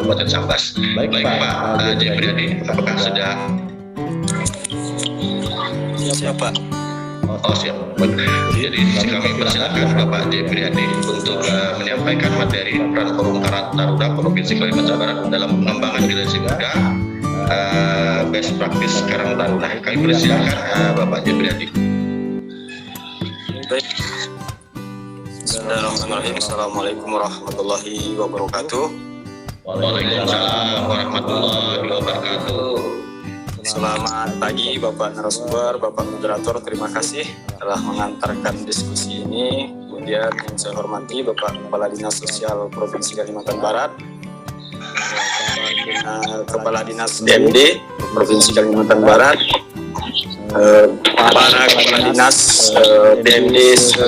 Kabupaten Sambas. Baik Pak Jayapuriadi, apakah sudah siap Pak? Oh siap. Jadi kami persilakan Bapak Jayapuriadi untuk menyampaikan materi peran Forum Karang Taruna Provinsi Kalimantan Barat dalam pengembangan generasi muda, best practice Karang Taruna. Kami persilakan Bapak Jayapuriadi. Baik. Bismillahirrahmanirrahim. Assalamualaikum warahmatullahi wabarakatuh. Waalaikumsalam warahmatullahi wabarakatuh. Selamat pagi Bapak narasumber, Bapak moderator, terima kasih telah mengantarkan diskusi ini. Kemudian yang saya hormati Bapak Kepala Dinas Sosial Provinsi Kalimantan Barat, Kepala Dinas DMD Provinsi Kalimantan Barat, para Kepala Dinas DMD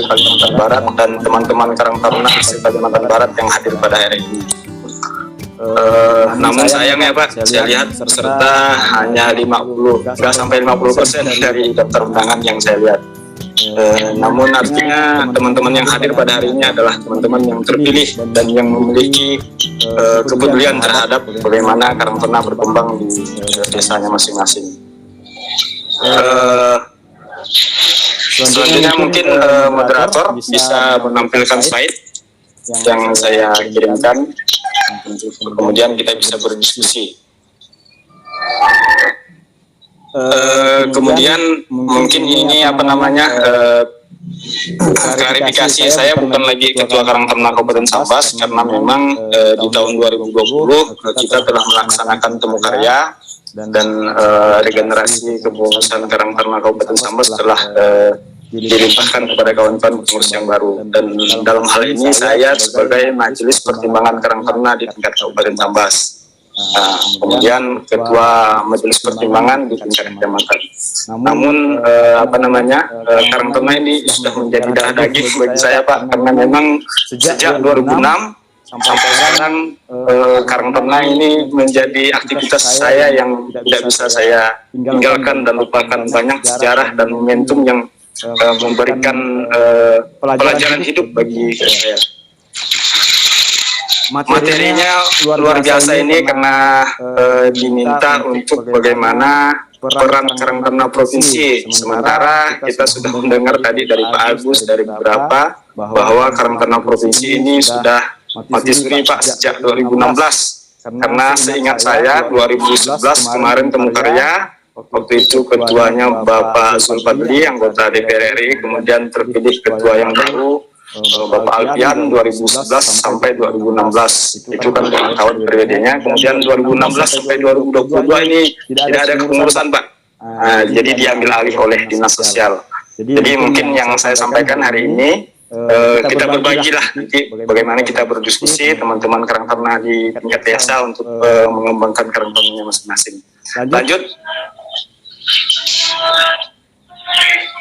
Kalimantan Barat, dan teman-teman Karang Taruna Kalimantan Barat yang hadir pada hari ini. Namun sayang ya Pak, saya lihat peserta hanya 50, nggak sampai 50% dari daftar undangan yang saya lihat. Namun artinya teman-teman yang hadir pada hari ini adalah teman-teman yang terpilih dan yang memiliki kepedulian terhadap bagaimana Karang Taruna berkembang di desanya masing-masing. Selanjutnya mungkin moderator bisa menampilkan slide yang saya kirimkan. Kemudian kita bisa berdiskusi. Kemudian mungkin ini klarifikasi, saya bukan lagi Ketua Karang Taruna Kabupaten Sambas, karena memang di tahun 2020 kita telah melaksanakan temu karya dan regenerasi kepengurusan Karang Taruna Kabupaten Sambas telah dilimpahkan kepada kawan-kawan pengurus yang baru, dan dalam hal ini saya sebagai Majelis Pertimbangan Karang Taruna di tingkat Kabupaten Sambas, kemudian Ketua Majelis Pertimbangan di tingkat kecamatan. Namun Karang Taruna ini sudah menjadi darah daging bagi saya Pak, karena memang sejak 2006 sampai sekarang Karang Taruna ini menjadi aktivitas saya yang tidak bisa saya tinggalkan dan lupakan. Banyak sejarah dan momentum yang memberikan pelajaran hidup bagi saya. Materinya luar biasa ini karena diminta untuk bagaimana peran Karang Taruna Provinsi. Sementara kita sudah mendengar tadi dari Pak Agus, dari beberapa, bahwa Karang Taruna Provinsi ini sudah mati suri Pak sejak 2016. Karena seingat saya 2011 kemarin temu karya, waktu itu ketuanya Bapak Zulfadli, anggota DPR RI, kemudian terpilih ketua yang baru Bapak Alfian 2011 sampai 2016. Itu kan tahun periodenya. Kemudian 2016 sampai 2022 ini tidak ada kepengurusan Pak. Jadi diambil alih oleh Dinas Sosial. Jadi mungkin yang saya sampaikan hari ini, kita berbagilah nanti bagaimana kita berdiskusi teman-teman Karang Taruna di tingkat desa untuk mengembangkan Karang Tarunanya masing-masing. Lanjut.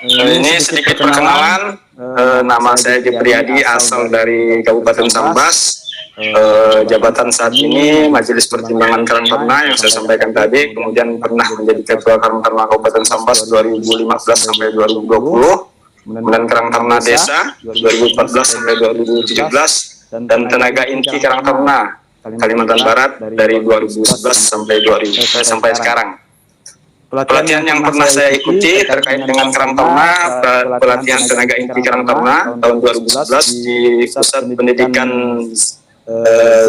Ini sedikit perkenalan. Nama saya Jayapuriadi, asal dari Kabupaten Sambas. Jabatan saat ini Majelis Pertimbangan Karang Taruna yang saya sampaikan tadi. Kemudian pernah menjadi Ketua Karang Taruna Kabupaten Sambas 2015 sampai 2020. Kemudian Karang Taruna Desa 2014 sampai 2017. Dan tenaga inti Karang Taruna Kalimantan Barat dari 2011 sampai sekarang. Pelatihan yang pernah saya ikuti terkait dengan Karang Taruna, pelatihan tenaga inti Karang Taruna tahun 2011 di Pusat Pendidikan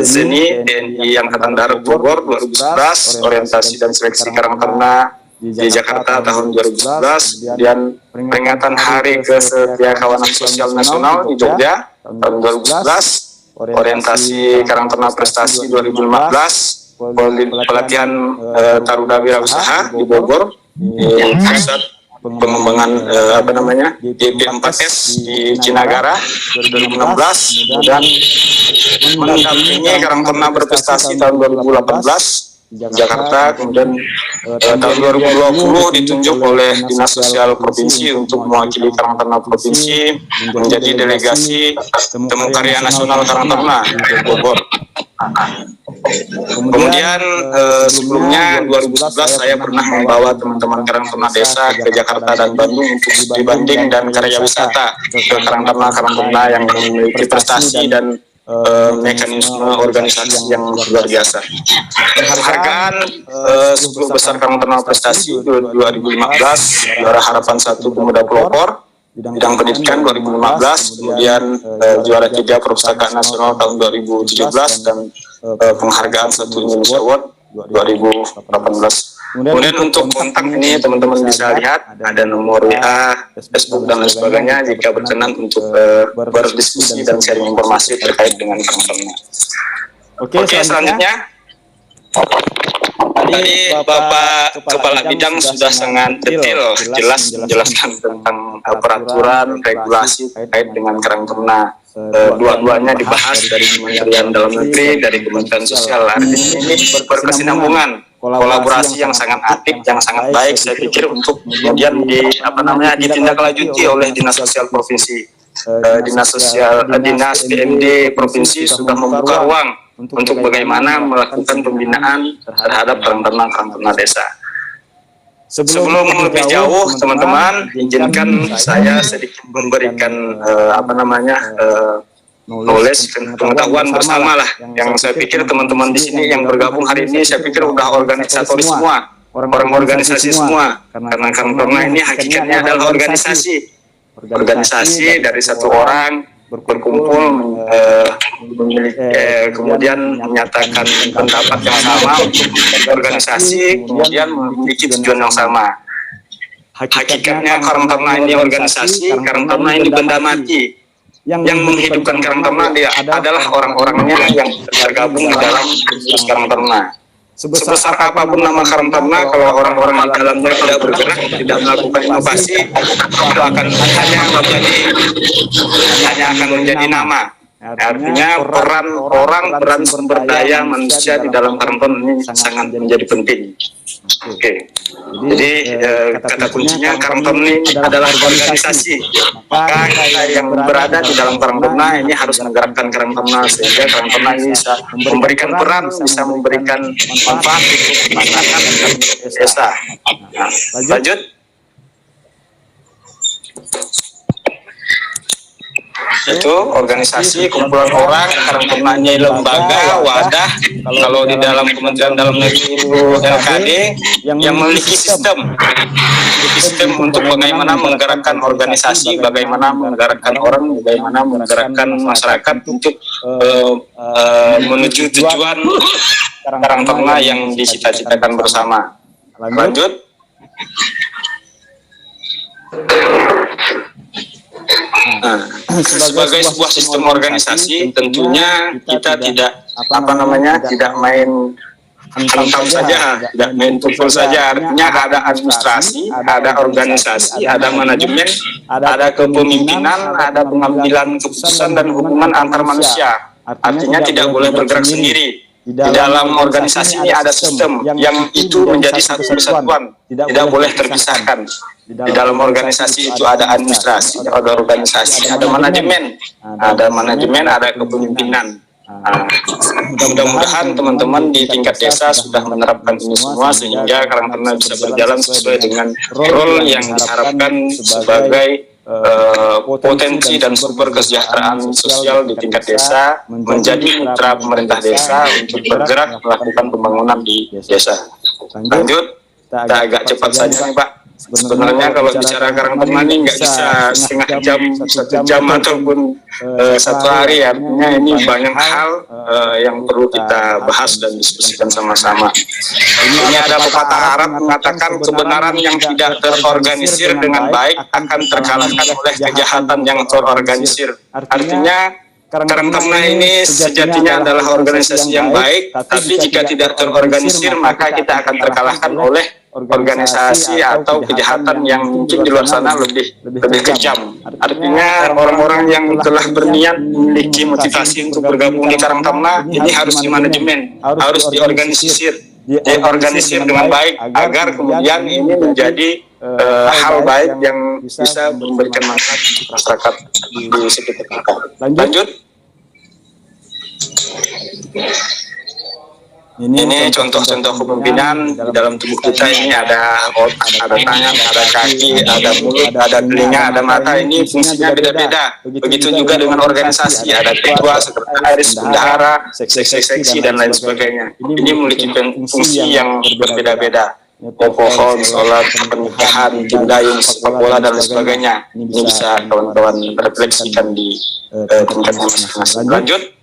Zeni TNI Angkatan Darat Bogor 2011, orientasi dan seleksi Karang Taruna di Jakarta tahun 2011, kemudian peringatan Hari Kesetiakawanan Sosial Nasional di Jogja tahun 2011, orientasi Karang Taruna Prestasi 2015, pelatihan Taruna Wirausaha di Bogor, pusat pengembangan DP4S di Cinagara 2016, dan mendampingi Karang Taruna Berprestasi tahun 2018 di Jakarta. Kemudian tahun 2020 ditunjuk oleh Dinas Sosial Provinsi untuk mewakili Karang Taruna Provinsi menjadi delegasi Temu Karya Nasional Karang Taruna di Bogor. Kemudian sebelumnya 2011 saya pernah membawa teman-teman Karang Taruna Desa ke Jakarta dan Bandung untuk studi banding dan karya wisata ke Karang Taruna yang memiliki prestasi dan mekanisme organisasi yang luar biasa. Penghargaan 10 besar Karang Taruna Prestasi 2015, juara Harapan 1 Pemuda Pelopor bidang pendidikan 2015, kemudian juara 3 Perpustakaan Nasional tahun 2017, dan penghargaan 1 Indonesia Award 2018. Kemudian untuk kontak ini teman-teman bisa lihat ada nomor WA, Facebook dan lain sebagainya jika berkenan untuk berdiskusi dan sharing informasi terkait dengan Karang Taruna. Oke, selanjutnya tadi Bapak Kepala Bidang sudah sangat detail jelas menjelaskan tentang peraturan regulasi terkait dengan Karang Taruna. Dua-duanya dibahas dari Kementerian Dalam Negeri, dari Kementerian Sosial. Artinya ini berkesinambungan, kolaborasi yang sangat aktif, yang sangat baik. Saya pikir untuk kemudian ditindaklanjuti oleh Dinas Sosial Provinsi, Dinas PMD Provinsi sudah membuka ruang untuk bagaimana melakukan pembinaan terhadap Karang Taruna desa. Sebelum lebih jauh, teman-teman, izinkan saya sedikit memberikan knowledge, pengetahuan bersama lah. Yang saya pikir teman-teman di sini yang bergabung hari ini, saya pikir udah organisatoris semua, orang organisasi semua. Karena Karang Taruna ini hakikatnya adalah organisasi dari satu orang berkumpul kemudian menyatakan pendapat yang sama untuk organisasi, kemudian memiliki tujuan yang sama. Hakikatnya Karang Taruna ini organisasi, Karang Taruna ini benda mati. Yang menghidupkan Karang Taruna dia adalah orang-orangnya yang tergabung di dalam Karang Taruna. Sebesar apapun nama Karang Taruna, kalau orang-orang di dalamnya tidak bergerak, tidak melakukan inovasi, itu akan hanya menjadi nama. Artinya peran sumber daya manusia di dalam Karang Taruna ini sangat menjadi penting. Oke. Jadi kata kuncinya Karang Taruna ini adalah organisasi. Maka yang berada di dalam Karang Taruna ini harus menggerakkan Karang Taruna sehingga Karang Taruna ini bisa memberikan peran, bisa memberikan manfaat untuk masyarakat dan desa. Nah, lanjut. Itu organisasi, kumpulan orang, Karang Taruna ini lembaga, wadah. Kalau di dalam Kementerian Dalam Negeri itu LKD yang memiliki sistem untuk bagaimana menggerakkan organisasi, bagaimana menggerakkan orang, bagaimana menggerakkan masyarakat untuk menuju tujuan Karang Taruna yang dicita-citakan bersama. Lanjut. Nah, sebagai sebuah sistem organisasi, tentunya kita tidak main hantam saja, tidak main pukul saja. Artinya ada administrasi, ada organisasi, ada manajemen, ada kepemimpinan, ada pengambilan keputusan dan hubungan antar manusia. Artinya tidak boleh bergerak sendiri. Di dalam organisasi ini ada sistem yang itu menjadi satu kesatuan, tidak boleh terpisahkan. Di dalam organisasi itu ada administrasi, ada organisasi, ada manajemen, ada kepemimpinan. Mudah-mudahan teman-teman di tingkat desa sudah menerapkan ini semua sehingga Karang Taruna bisa berjalan sesuai dengan role yang diharapkan sebagai potensi dan sumber kesejahteraan sosial di tingkat desa, menjadi mitra pemerintah desa untuk bergerak melakukan pembangunan di desa. Lanjut, kita agak cepat saja nih Pak. Sebenarnya kalau bicara Karang Taruna ini nggak bisa setengah jam, 1 jam ataupun 1 hari. Artinya ini banyak hal yang perlu kita bahas dan diskusikan sama-sama. Ini ada pepatah Arab mengatakan kebenaran yang tidak terorganisir dengan baik akan terkalahkan oleh kejahatan yang terorganisir. Artinya Karang Taruna ini sejatinya adalah organisasi yang baik, tapi jika tidak terorganisir maka kita akan terkalahkan oleh organisasi atau kejahatan yang mungkin di luar sana lebih kejam. Artinya orang-orang yang telah berniat memiliki motivasi untuk bergabung di Karang Taruna ini harus dimanajemen, harus diorganisir dengan baik agar kemudian ini menjadi hal baik yang bisa memberikan manfaat untuk masyarakat di sekitar kita. Lanjut. Ini contoh-contoh kepemimpinan. Di dalam tubuh kita ini ada otak, ada tangan, ada kaki, ada mulut, ada telinga, ada mata. Ini fungsinya beda-beda. Begitu juga dengan organisasi, ada ketua, sekretaris, bendahara, seksi dan lain sebagainya. Ini memiliki fungsi yang berbeda-beda. Pohon, sholat, pernikahan, tim dayung, sepak bola dan lain sebagainya. Ini bisa kawan-kawan refleksikan di tingkat masing-masing. Lanjut.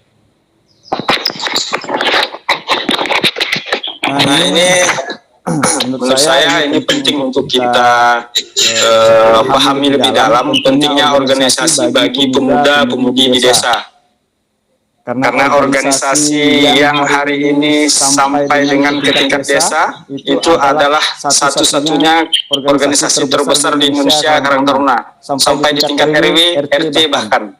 Nah ini menurut saya ini penting untuk kita pahami lebih dalam pentingnya organisasi bagi pemuda-pemudi di desa. Karena organisasi yang hari ini sampai dengan ke tingkat desa itu adalah satu-satunya organisasi terbesar di Indonesia Karang Taruna, sampai di tingkat RW, RT bahkan.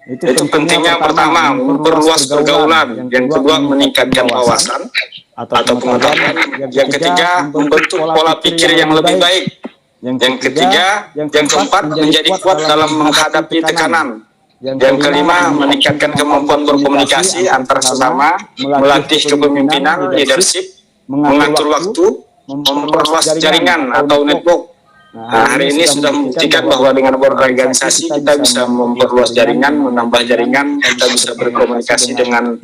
Itu pentingnya pertama memperluas pergaulan, yang kedua meningkatkan wawasan atau pengetahuan, yang ketiga membentuk pola pikir yang lebih baik, yang ketiga, yang keempat menjadi kuat dalam menghadapi tekanan, yang kelima meningkatkan kemampuan berkomunikasi antar sesama, melatih kepemimpinan, leadership, mengatur waktu, memperluas jaringan atau network. Nah, hari ini sudah membuktikan bahwa dengan berorganisasi kita bisa memperluas jaringan, menambah jaringan, kita bisa berkomunikasi dengan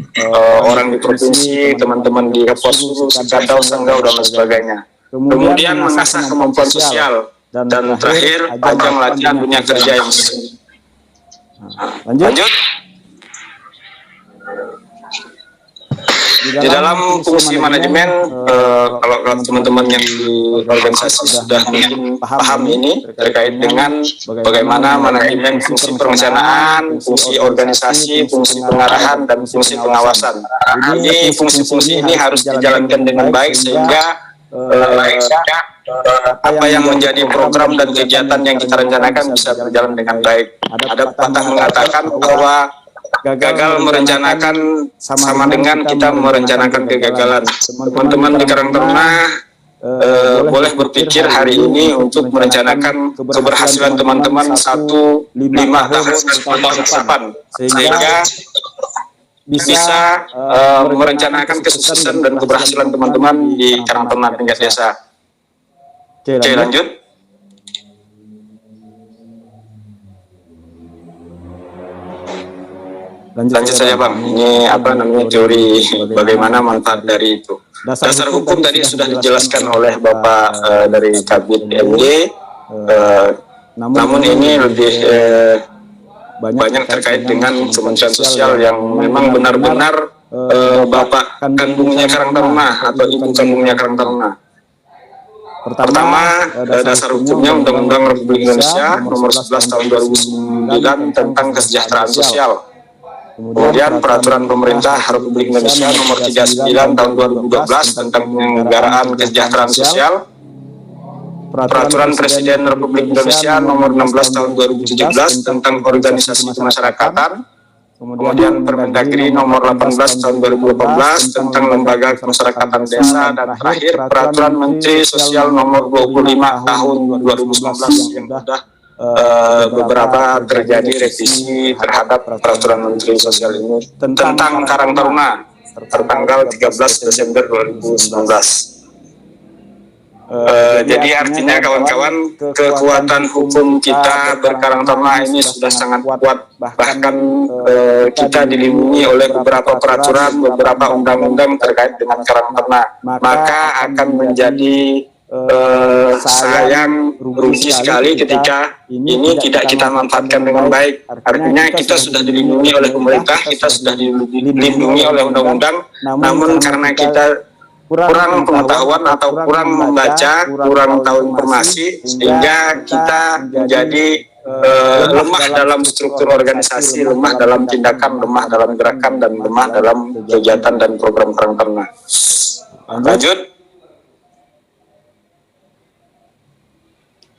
orang di provinsi, teman-teman di Posuru, Sekadau, Sanggau, dan lain sebagainya. Kemudian mengasah kemampuan sosial, dan terakhir ajang latihan dunia kerja yang sesungguhnya. Lanjut. Di dalam fungsi manajemen, kalau teman-teman yang di organisasi sudah mungkin paham ini terkait dengan bagaimana manajemen fungsi perencanaan, fungsi organisasi, fungsi pengarahan, dan fungsi pengawasan. Ini fungsi-fungsi ini harus dijalankan dengan baik sehingga apa yang menjadi program dan kegiatan yang kita rencanakan bisa berjalan dengan baik. Ada pepatah mengatakan bahwa gagal merencanakan sama dengan kita merencanakan kegagalan. Teman-teman di Karang Taruna boleh berpikir hari ini untuk merencanakan keberhasilan teman-teman 1-5 tahun ke depan, sehingga bisa merencanakan kesuksesan dan keberhasilan teman-teman di Karang Taruna tingkat desa. Oke, lanjut. Lanjut saja Bang, ini apa namanya teori bagaimana manfaat dari itu. Dasar hukum tadi sudah dijelaskan oleh Bapak dari Kabit MD, namun ini lebih banyak terkait dengan Kementerian Sosial yang memang benar-benar Bapak kandungnya Karang Taruna atau ibu kandungnya Karang Taruna. Pertama, dasar hukumnya Undang-Undang Republik Indonesia Nomor 11 Tahun 2009 tentang kesejahteraan sosial. Kemudian Peraturan Pemerintah Republik Indonesia Nomor 39 Tahun 2012 tentang penyelenggaraan kesejahteraan sosial. Peraturan Presiden Republik Indonesia Nomor 16 Tahun 2017 tentang organisasi kemasyarakatan. Kemudian Permendagri Nomor 18 Tahun 2018 tentang lembaga kemasyarakatan desa, dan terakhir Peraturan Menteri Sosial Nomor 25 Tahun 2019 yang sudah beberapa terjadi revisi terhadap peraturan Menteri Sosial ini tentang Karang Taruna tertanggal 13 Desember 2019. Jadi artinya kawan-kawan, kekuatan hukum kita berkarang taruna ini sudah sangat kuat, bahkan kita dilindungi oleh beberapa peraturan, beberapa undang-undang terkait dengan karang taruna. Maka akan menjadi sayang, rugi sekali ketika ini tidak kita manfaatkan dengan baik. Artinya kita sudah dilindungi oleh pemerintah, kita sudah dilindungi oleh undang-undang, namun karena kita kurang pengetahuan atau kurang membaca, kurang tahu informasi, sehingga kita menjadi lemah dalam struktur organisasi, lemah dalam tindakan, lemah dalam gerakan, dan lemah dalam kegiatan dan program karang taruna. Lanjut.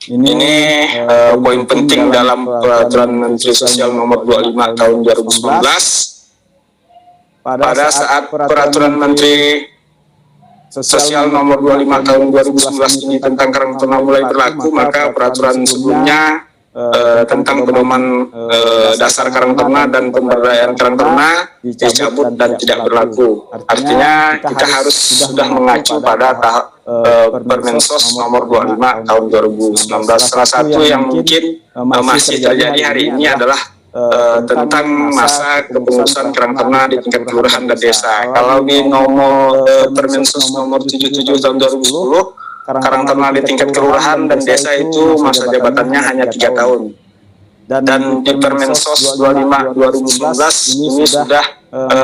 Ini poin penting dalam Peraturan Menteri Sosial Nomor 25 Tahun 2019. Pada saat Peraturan Menteri Sosial Nomor 25 Tahun 2019 ini tentang karang taruna mulai berlaku, maka peraturan sebelumnya tentang pedoman dasar Karang Taruna dan pemberdayaan Karang Taruna dicabut dan tidak berlaku. Artinya kita harus sudah mengacu pada Permensos nomor 25 tahun 2019. Salah satu yang mungkin masih terjadi hari ini adalah tentang masa kepengurusan Karang Taruna di tingkat kelurahan dan desa. Kalau di nomor Permensos nomor 77 tahun 2010, Karang Taruna di tingkat kelurahan dan desa itu masa jabatannya hanya 3 tahun. Dan di Permensos 25 2019 ini sudah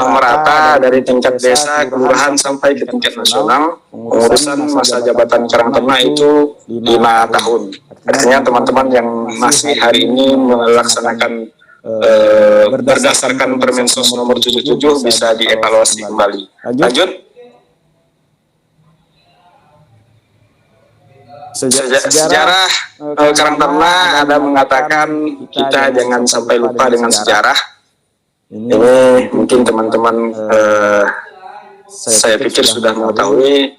merata dari tingkat desa, kelurahan sampai ke tingkat nasional. Pengurusan masa jabatan Karang Taruna itu 5 tahun. Artinya teman-teman yang masih hari ini melaksanakan berdasarkan Permensos nomor 77 bisa dievaluasi kembali. Lanjut. Sejarah Karang Taruna ada mengatakan kita jangan sampai lupa dengan sejarah. Ini mungkin teman-teman saya pikir sudah mengetahui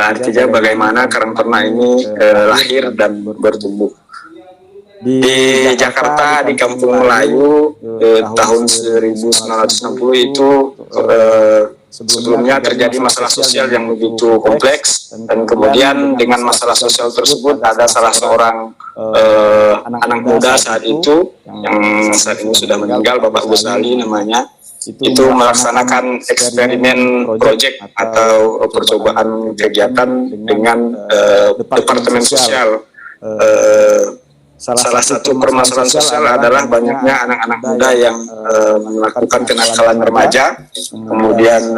artinya bagaimana Karang Taruna ini lahir dan bertumbuh. Di Jakarta, di Kampung Melayu tahun 1960 itu sebelumnya terjadi masalah sosial yang begitu kompleks, dan kemudian dengan masalah sosial tersebut ada salah seorang anak muda saat itu yang saat ini sudah meninggal, Bapak Gusali namanya, itu melaksanakan eksperimen project atau percobaan kegiatan dengan Departemen Sosial. Salah satu permasalahan sosial adalah banyaknya anak-anak muda yang melakukan kenakalan remaja, kemudian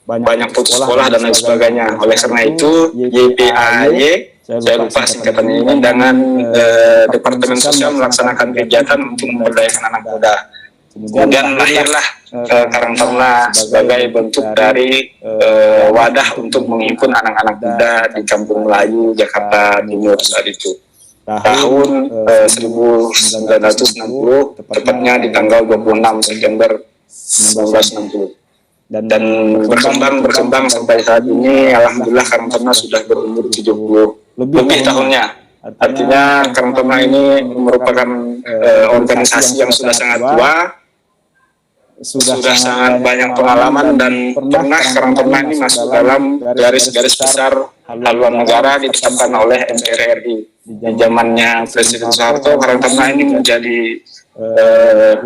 banyak putus sekolah dan lain sebagainya. Oleh karena itu, YPAY, saya lupa singkatannya ini, dengan Departemen Sosial melaksanakan kegiatan untuk memberdayakan anak muda. Kemudian lahirlah Karang Taruna sebagai bentuk dari wadah untuk menghimpun anak-anak muda di Kampung Melayu, Jakarta Timur saat itu. Tahun 1960, tepatnya di tanggal 26 September 1960. Dan berkembang sampai saat ini, alhamdulillah Karang Taruna sudah berumur 70 lebih tahunnya. Artinya Karang Taruna ini merupakan organisasi yang sudah sangat tua, sudah sangat banyak pengalaman, dan pernah Karang Taruna ini masuk dalam garis-garis besar haluan negara ditetapkan oleh MPR RI. Di zamannya Presiden Soeharto, Karang Taruna ini menjadi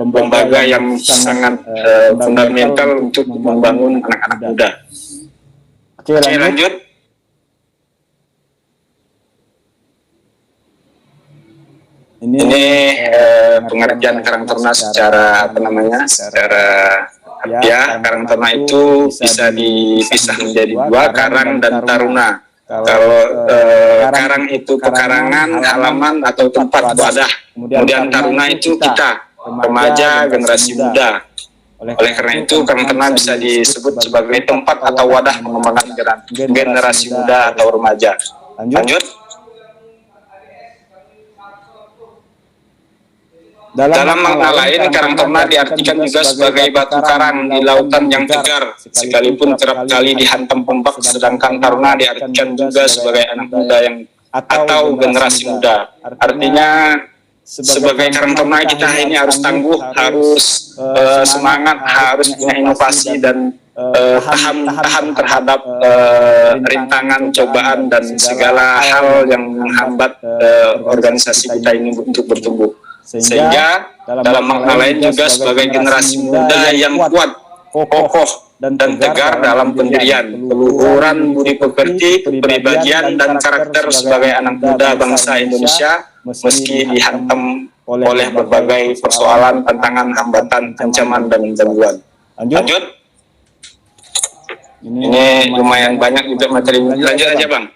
lembaga yang sangat fundamental untuk membangun anak-anak muda. Oke, lanjut. Ini pengertian Karang Taruna secara secara harfiah. Karang Taruna itu bisa dipisah menjadi dua, karang dan taruna. Kalau karang itu pekarangan, halaman atau tempat wadah. Kemudian taruna itu kita, remaja, generasi muda. Oleh karena itu Karang Taruna bisa disebut sebagai tempat atau wadah pengembangan generasi muda atau remaja. Lanjut. Dalam makna lain, Karang Taruna diartikan juga sebagai batu karang di lautan yang tegar, sekalipun kerap kali dihantam ombak, sedangkan Taruna diartikan juga sebagai anak muda yang atau generasi muda. Artinya, sebagai Karang Taruna kita ini harus tangguh, harus semangat, harus punya inovasi, dan tahan terhadap rintangan, cobaan, dan segala hal yang menghambat organisasi kita ini untuk bertumbuh. Sehingga dalam makna lain juga sebagai generasi muda yang kuat, kokoh, dan tegar dalam pendirian, keluhuran budi pekerti, kepribadian, dan karakter sebagai anak muda bangsa Indonesia meski dihantam oleh berbagai persoalan, tantangan, hambatan, ancaman, dan gangguan. Lanjut. Ini lumayan banyak juga materi. Lanjut aja, Bang.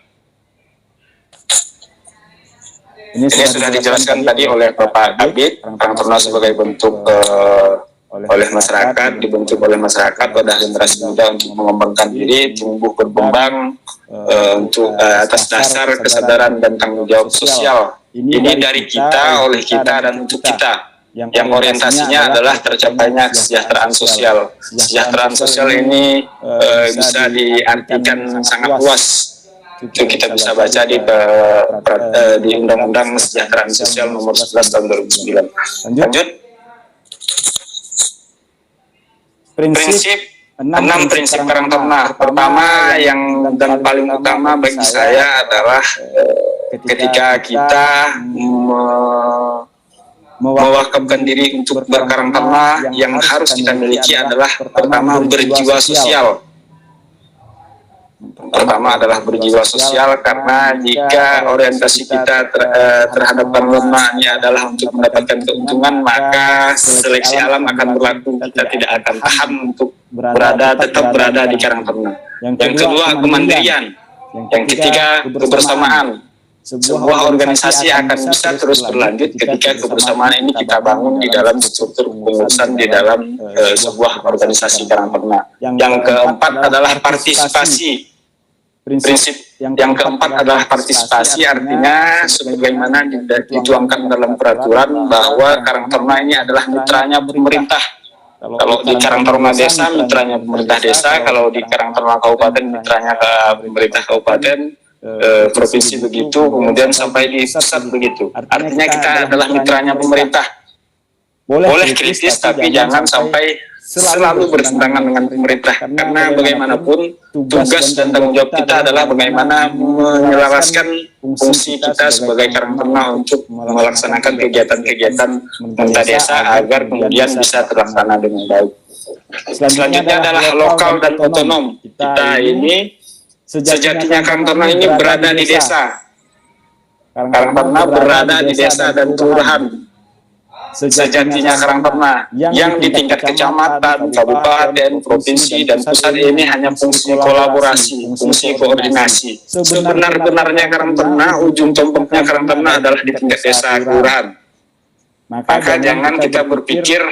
Ini sudah dijelaskan tadi oleh Bapak Kabid. Karang Taruna sebagai bentuk oleh masyarakat, dibentuk oleh masyarakat pada generasi muda untuk mengembangkan diri, tumbuh berkembang untuk atas dasar kesadaran dan tanggung jawab sosial. Ini dari kita, oleh kita, dan untuk kita, yang orientasinya adalah tercapainya kesejahteraan sosial. Kesejahteraan sosial ini bisa diartikan sangat luas. Itu kita bisa baca di Undang-Undang Kesejahteraan Sosial Nomor 11 Tahun 2009. Lanjut. Prinsip 6 prinsip Karang Taruna. Pertama dan paling utama bagi saya adalah ketika kita mewakafkan diri untuk berkarang taruna, yang harus kita miliki adalah pertama berjiwa sosial. Pertama adalah berjiwa sosial, karena jika orientasi kita terhadap taruna ini adalah untuk mendapatkan keuntungan, maka seleksi alam akan berlaku. Kita tidak akan tahan untuk tetap berada di karang taruna. Yang kedua, kemandirian. Yang ketiga, kebersamaan. Sebuah organisasi akan bisa terus berlanjut ketika kebersamaan ini kita bangun di dalam struktur pengurusan di dalam sebuah organisasi karang taruna. Yang keempat adalah partisipasi. Prinsip yang keempat adalah partisipasi, artinya sebagaimana dituangkan dalam peraturan bahwa Karang Taruna ini adalah mitranya pemerintah. Kalau di Karang Taruna desa, mitranya pemerintah desa. Kalau di Karang Taruna kabupaten, mitranya ke pemerintah kabupaten, provinsi begitu, kemudian sampai di pusat begitu. Artinya kita adalah mitranya pemerintah. Boleh kritis, tapi jangan sampai selalu bertentangan dengan pemerintah, karena bagaimanapun tugas dan tanggung jawab kita adalah bagaimana menyelaraskan fungsi kita sebagai Karang Taruna untuk melaksanakan kegiatan-kegiatan pemerintah desa agar kemudian bisa terlaksana dengan baik. Selanjutnya adalah lokal dan otonom. Kita ini sejatinya Karang Taruna ini berada di desa. Karang Taruna berada di desa dan kelurahan. Sejatinya Karang Taruna yang di tingkat kecamatan, kabupaten, provinsi, dan pusat ini hanya fungsi kolaborasi, fungsi koordinasi. Sebenar-benarnya Karang Taruna, ujung tombaknya Karang Taruna adalah di tingkat desa kelurahan. Maka jangan kita berpikir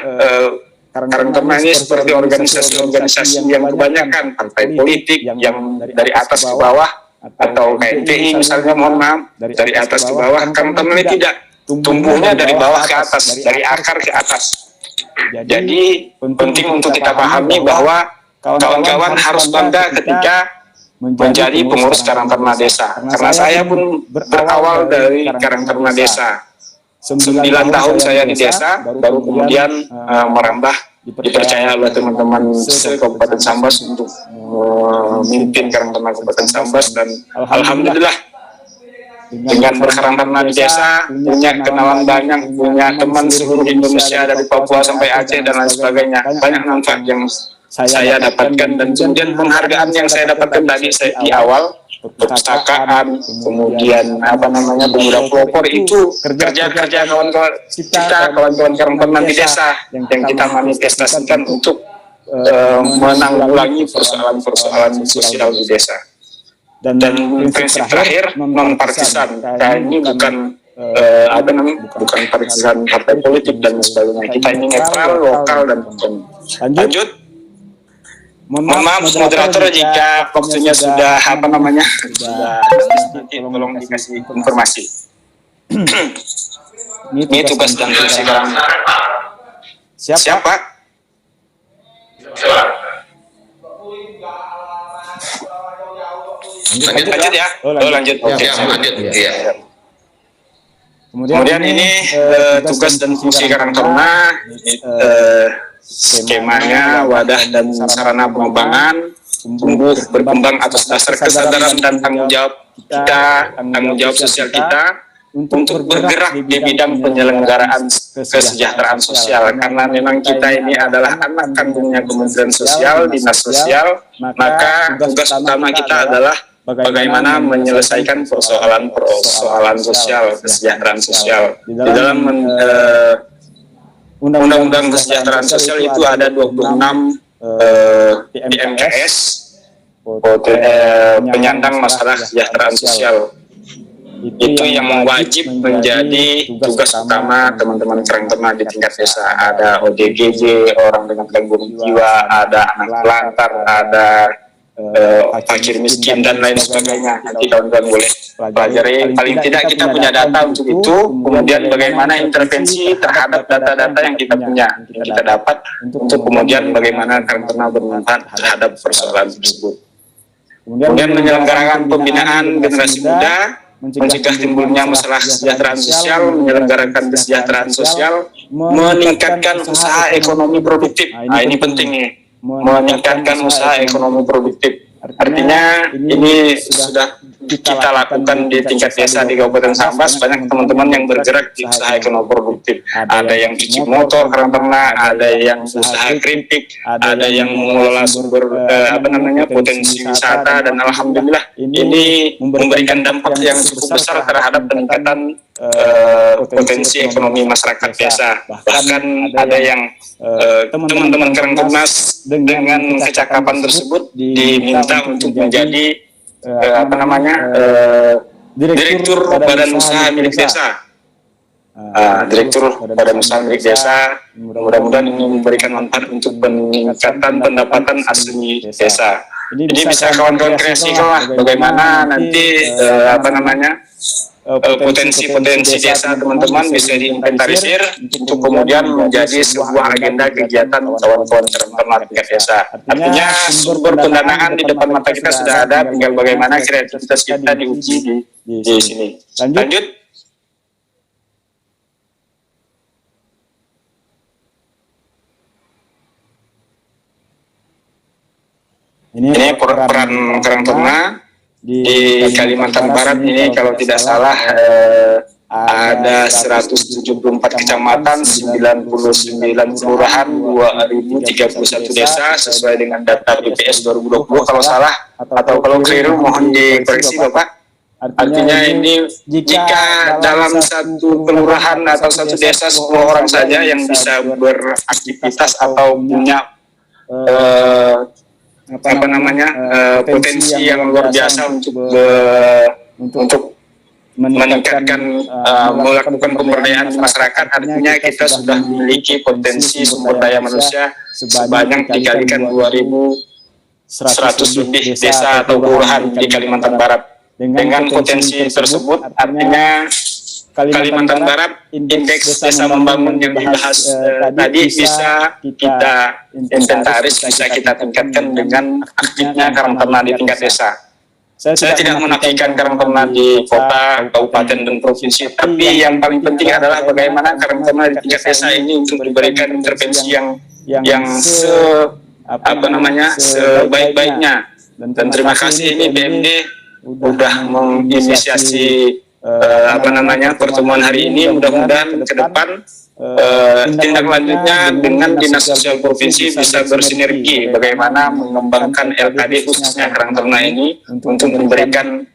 Karang Taruna ini seperti organisasi-organisasi yang kebanyakan partai politik yang dari atas ke bawah, atau KNPI misalnya, mohon maaf, dari atas ke bawah. Karang Taruna ini tidak, tumbuhnya dari bawah ke atas, dari akar ke atas. Jadi penting untuk kita pahami bahwa kawan-kawan harus bangga ketika menjadi pengurus Karang Taruna desa. Karena saya pun berawal dari Karang Taruna desa. 9 tahun saya di desa, baru kemudian merambah, dipercaya oleh teman-teman Kabupaten Sambas untuk memimpin Karang Taruna Kabupaten Sambas, dan alhamdulillah dengan berkarang taruna di desa, punya kenalan banyak, punya teman seluruh Indonesia dari Papua sampai Aceh dan lain sebagainya. Banyak manfaat yang saya dapatkan, dan kemudian penghargaan yang saya dapatkan tadi di awal, perpustakaan, kemudian pemuda pelopor, itu kerja-kerja kawan-kawan kita, kawan-kawan Karang Taruna di desa yang kita manifestasikan untuk menanggulangi persoalan-persoalan sosial di desa. Dan prinsip terakhir, non partisan. Ini bukan bukan partisan partai politik dan sebagainya. Kita ini netral, lokal, dan otonom. Lanjut. Mohon maaf moderator jika waktunya sudah sudah tolong dikasih informasi. Ini tugas dan fungsi Karang. Siapa? Lanjut ya. Lanjut. Oke, lanjut. Iya. Kemudian ini tugas dan fungsi Karang Taruna, skemanya, wadah dan sarana pengembangan, tumbuh berkembang atas dasar kesadaran dan tanggung jawab kita, tanggung jawab sosial kita untuk bergerak di bidang penyelenggaraan kesejahteraan sosial. Karena memang kita ini adalah anak kandungnya Kementerian Sosial, Dinas Sosial, maka tugas utama kita adalah bagaimana menyelesaikan persoalan sosial, kesejahteraan sosial. Di dalam Undang-Undang Kesejahteraan Sosial itu ada 26 PMKS, penyandang masalah kesejahteraan sosial. Itu yang wajib menjadi tugas utama teman-teman Karang Taruna di tingkat desa. Ada ODGJ, orang dengan gangguan jiwa, ada anak lantar, ada fakir miskin, dan lain sebagainya. Nanti kawan-kawan boleh pelajari. Paling tidak kita punya data untuk itu, kemudian bagaimana intervensi terhadap data-data yang kita punya, yang kita dapat, untuk kemudian bagaimana Karang Taruna bermanfaat terhadap persoalan tersebut. kemudian menyelenggarakan pembinaan generasi muda, mencegah timbulnya masalah kesejahteraan sosial, menyelenggarakan kesejahteraan sosial, meningkatkan usaha ekonomi produktif. Nah, ini penting nih, meningkatkan usaha ekonomi produktif. Artinya ini sudah kita lakukan di tingkat desa di Kabupaten Sambas. Banyak teman-teman yang bergerak di usaha ekonomi produktif. Ada yang cuci motor, karang ternak, ada yang usaha keripik, ada yang mengelola sumber potensi wisata, dan alhamdulillah ini memberikan dampak yang cukup besar terhadap peningkatan potensi ekonomi masyarakat desa. Bahkan ada yang teman-teman Karang Tunas dengan kecakapan tersebut diminta untuk menjadi direktur badan usaha milik desa. Direktur badan usaha milik desa. Mudah-mudahan ini memberikan manfaat untuk peningkatan pendapatan asli desa. Ini bisa kawan-kawan kreasikan lah bagaimana nanti potensi-potensi desa teman-teman bisa diinventarisir untuk kemudian menjadi sebuah agenda kegiatan kawan-kawan Karang Taruna tingkat desa. Artinya sumber pendanaan di depan mata kita sudah ada, tinggal bagaimana kreativitas kita diuji di sini. Lanjut. Ini peran Karang Taruna di Kalimantan Barat ini kalau tidak salah ada 174 kecamatan, 99 kelurahan, 2031 desa sesuai dengan data BPS 2020. Kalau salah atau kalau keliru mohon dikoreksi Bapak. Artinya ini jika dalam satu kelurahan atau satu desa 10 orang saja yang bisa beraktivitas atau punya potensi yang luar biasa untuk meningkatkan melakukan pemberdayaan masyarakat. Artinya kita sudah memiliki potensi sumber daya manusia sebanyak dikalikan 2.100 lebih desa atau kelurahan di Kalimantan Barat. Dengan potensi tersebut artinya Kalimantan Barat, indeks desa membangun yang dibahas tadi bisa kita inventaris, bisa kita tingkatkan dengan aktifnya Karang Taruna di tingkat desa. Saya tidak menafikan Karang Taruna di kota, kabupaten, dan provinsi, tapi yang paling penting adalah bagaimana Karang Taruna di tingkat desa ini untuk diberikan intervensi yang sebaik-baiknya. Dan terima kasih ini BMD sudah menginisiasi pertemuan hari ini. Mudah-mudahan ke depan tindak lanjutnya dengan Dinas Sosial Provinsi bisa bersinergi bagaimana mengembangkan LKD khususnya Karang Taruna ini untuk memberikan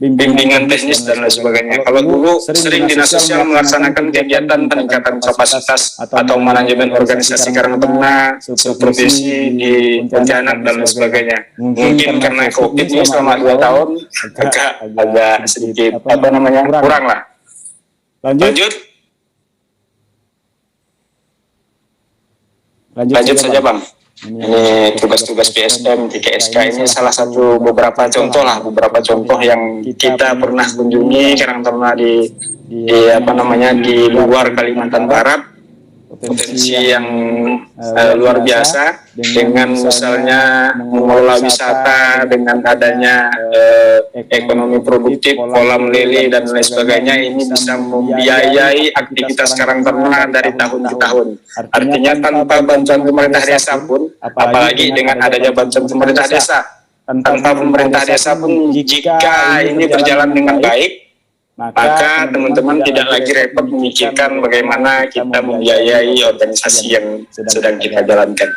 bimbingan teknis dan lain sebagainya. Kalau dulu sering Dinas Sosial melaksanakan kegiatan peningkatan kapasitas atau manajemen organisasi Karang Taruna provinsi di Pontianak dan lain sebagainya. Mungkin karena COVID ini selama 2 tahun agak sedikit kurang lah. Lanjut saja Bang. Ini tugas-tugas PSM, TKSK ini salah satu beberapa contoh yang kita pernah kunjungi Karang Taruna di luar Kalimantan Barat. Potensi yang luar biasa dengan misalnya mengelola wisata dengan adanya ekonomi produktif, kolam lele dan lain sebagainya. Ini bisa membiayai aktivitas Karang Taruna dari tahun ke tahun. Artinya tanpa bantuan pemerintah desa pun, apalagi dengan adanya bantuan pemerintah desa, tanpa pemerintah desa pun jika ini berjalan dengan baik, maka teman-teman tidak lagi repot memikirkan bagaimana kita membiayai organisasi yang sedang kita jalankan.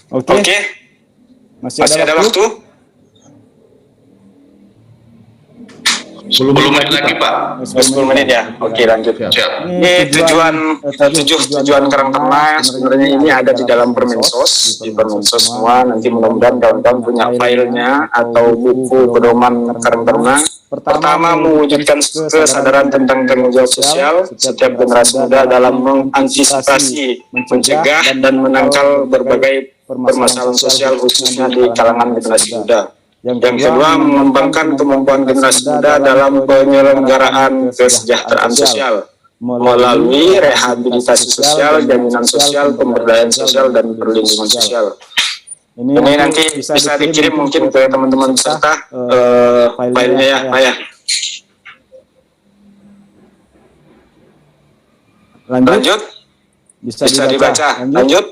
Oke. Masih ada waktu? 10 menit lagi Pak. 10 menit ya. Oke, lanjut. Ini tujuan Karang Taruna sebenarnya ini ada di dalam Permensos, di Permensos semua. Nanti mudah-mudahan kawan-kawan punya filenya atau buku pedoman Karang Taruna. Pertama, mewujudkan kesadaran tentang tanggung jawab sosial setiap generasi muda dalam mengantisipasi, mencegah dan menangkal berbagai permasalahan sosial khususnya di kalangan generasi muda. Yang kedua, mengembangkan kemampuan generasi muda dalam penyelenggaraan kesejahteraan sosial melalui rehabilitasi sosial, jaminan sosial, pemberdayaan sosial, dan perlindungan sosial. Ini nanti bisa dikirim mungkin ke teman-teman peserta filenya ya, Pak ya. Lanjut. Bisa dibaca. Lanjut.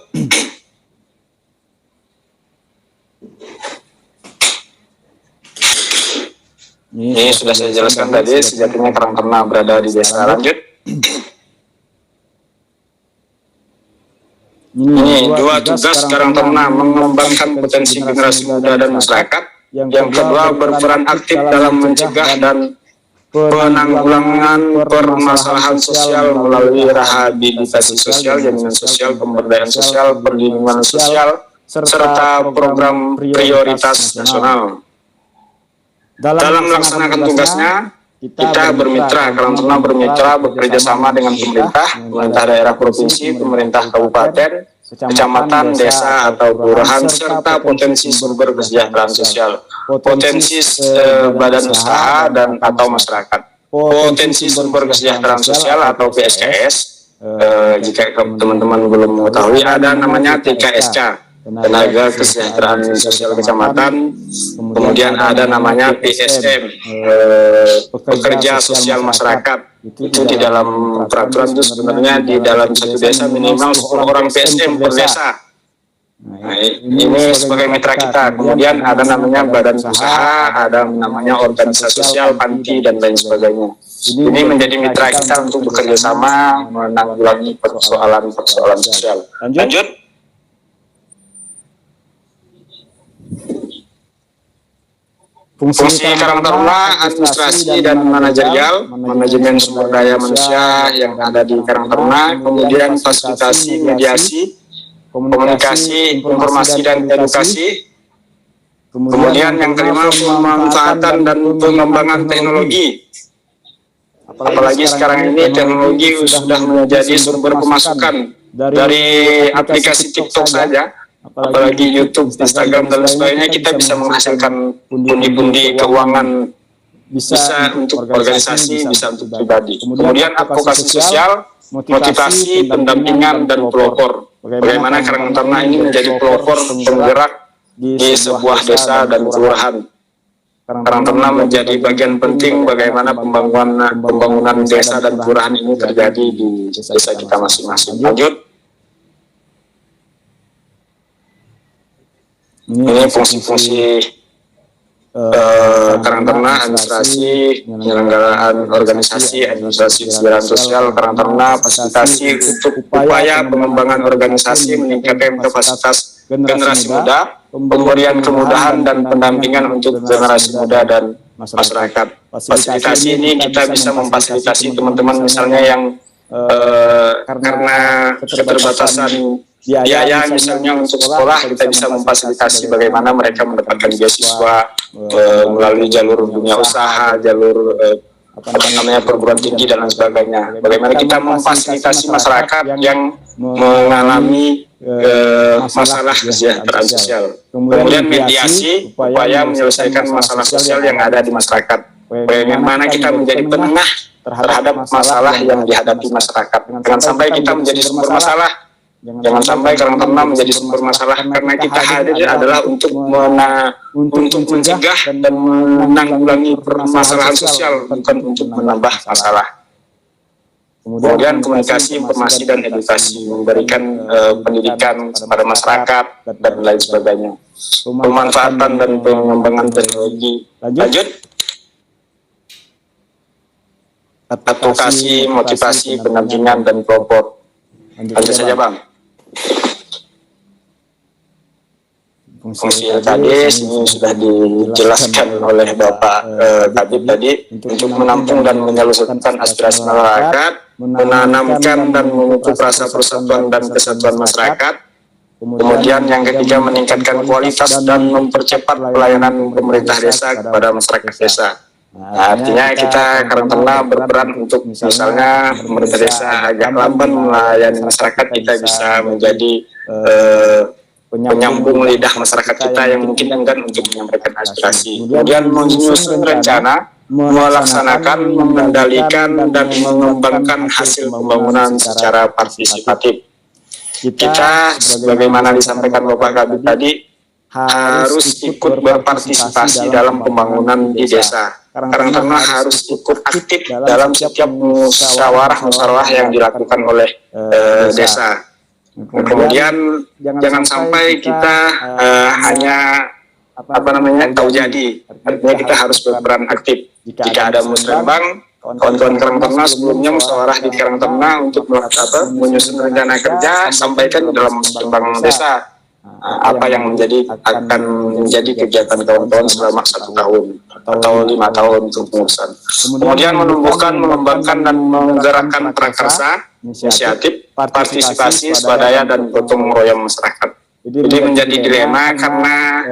Ini sudah saya jelaskan tadi, sejatinya Karang Taruna berada di desa. Lanjut. Ini dua tugas Karang Taruna: mengembangkan potensi generasi muda dan masyarakat. Yang kedua, berperan aktif dalam mencegah dan penanggulangan permasalahan sosial melalui rehabilitasi sosial, jaminan sosial, pemberdayaan sosial, perlindungan sosial, serta program prioritas nasional. Dalam melaksanakan tugasnya, kita bermitra, Karang Taruna bermitra bekerja sama dengan pemerintah daerah provinsi, pemerintah kabupaten, kecamatan, desa atau kelurahan, serta potensi sumber kesejahteraan sosial, potensi badan usaha dan atau masyarakat. Potensi sumber kesejahteraan sosial atau PSKS, jika teman-teman belum mengetahui, ada namanya TKSK, Tenaga Kesejahteraan Sosial Kecamatan. Kemudian ada namanya PSM, Pekerja Sosial Masyarakat. Itu di dalam peraturan itu sebenarnya di dalam satu desa minimal 10 orang PSM per desa. Nah, ini sebagai mitra kita. Kemudian ada namanya badan usaha, ada namanya organisasi sosial, panti, dan lain sebagainya. Ini menjadi mitra kita untuk bekerja sama menanggulangi persoalan sosial. Lanjut. Fungsi Karang Taruna administrasi dan manajerial, manajemen sumber daya manusia yang ada di Karang Taruna, kemudian fasilitasi, mediasi, komunikasi, informasi dan edukasi. Kemudian yang kelima, pemanfaatan dan pengembangan teknologi. Apalagi sekarang ini teknologi sudah menjadi sumber pemasukan dari aplikasi TikTok saja. Apalagi YouTube, Instagram, dan lain sebagainya, kita bisa menghasilkan pundi-pundi keuangan, bisa untuk organisasi, bisa untuk pribadi. Kemudian advokasi sosial, motivasi, pendampingan, dan pelopor. Bagaimana Karang Taruna ini menjadi pelopor penggerak di sebuah desa dan kelurahan. Karang Taruna menjadi bagian penting bagaimana pembangunan desa dan kelurahan ini terjadi di desa kita masing-masing. Lanjut. Ini fungsi-fungsi Karang Taruna: administrasi, penyelenggaraan organisasi, administrasi kesejahteraan sosial Karang Taruna, fasilitasi untuk upaya pengembangan organisasi, meningkatkan kapasitas generasi muda, pemberian kemudahan dan pendampingan untuk generasi muda dan masyarakat. Fasilitasi ini kita bisa memfasilitasi teman-teman misalnya yang karena keterbatasan biaya misalnya untuk sekolah, kita bisa memfasilitasi bagaimana mereka mendapatkan beasiswa melalui jalur dunia usaha, jalur perguruan tinggi dan lain sebagainya. Bagaimana kita memfasilitasi masyarakat yang mengalami masalah kesejahteraan sosial. Kemudian mediasi, upaya menyelesaikan masalah sosial yang ada di masyarakat. Bagaimana kita menjadi penengah terhadap masalah yang dihadapi masyarakat. Jangan sampai kita menjadi sumber masalah. Jangan sampai Karang Taruna menjadi sumber masalah, karena kita hadir adalah untuk mencegah dan menanggulangi permasalahan sosial, bukan untuk menambah masalah. Kemudian komunikasi, informasi, dan edukasi, memberikan pendidikan kepada masyarakat dan lain sebagainya. Pemanfaatan dan pengembangan teknologi. Lanjut. Advokasi, motivasi, pendampingan, dan pelopor. Lanjut saja, Bang. Fungsi tadi sini sudah dijelaskan oleh Bapak Kabid tadi, untuk menampung dan menyalurkan aspirasi masyarakat, menanamkan dan memupuk rasa persatuan dan kesatuan masyarakat. Kemudian yang ketiga, meningkatkan kualitas dan mempercepat pelayanan pemerintah desa kepada masyarakat desa. Nah, artinya kita Karang Taruna berperan untuk misalnya pemerintah desa agak lamban melayani masyarakat, kita bisa menjadi penyambung lidah masyarakat kita yang mungkin enggan untuk menyampaikan aspirasi. Kemudian menyusun rencana, melaksanakan, mengendalikan, dan mengembangkan hasil pembangunan secara partisipatif. Kita, sebagaimana disampaikan Bapak Kabid tadi, harus ikut berpartisipasi dalam pembangunan di desa. Karang Taruna harus ikut aktif dalam setiap musyawarah yang dilakukan oleh desa. Kemudian jangan sampai kita hanya tahu jadi. Artinya kita harus berperan aktif. Jika ada musrembang, kawan-kawan Karang Taruna sebelumnya musyawarah di Karang Taruna untuk menyusun rencana kerja, sampaikan di dalam musrembang desa apa yang akan menjadi kegiatan kawan-kawan selama 1 tahun atau 5 tahun untuk pengurusan. Kemudian menumbuhkan, mengembangkan dan menggerakkan prakarsa, inisiatif, partisipasi, swadaya dan gotong royong masyarakat. Jadi menjadi dilema karena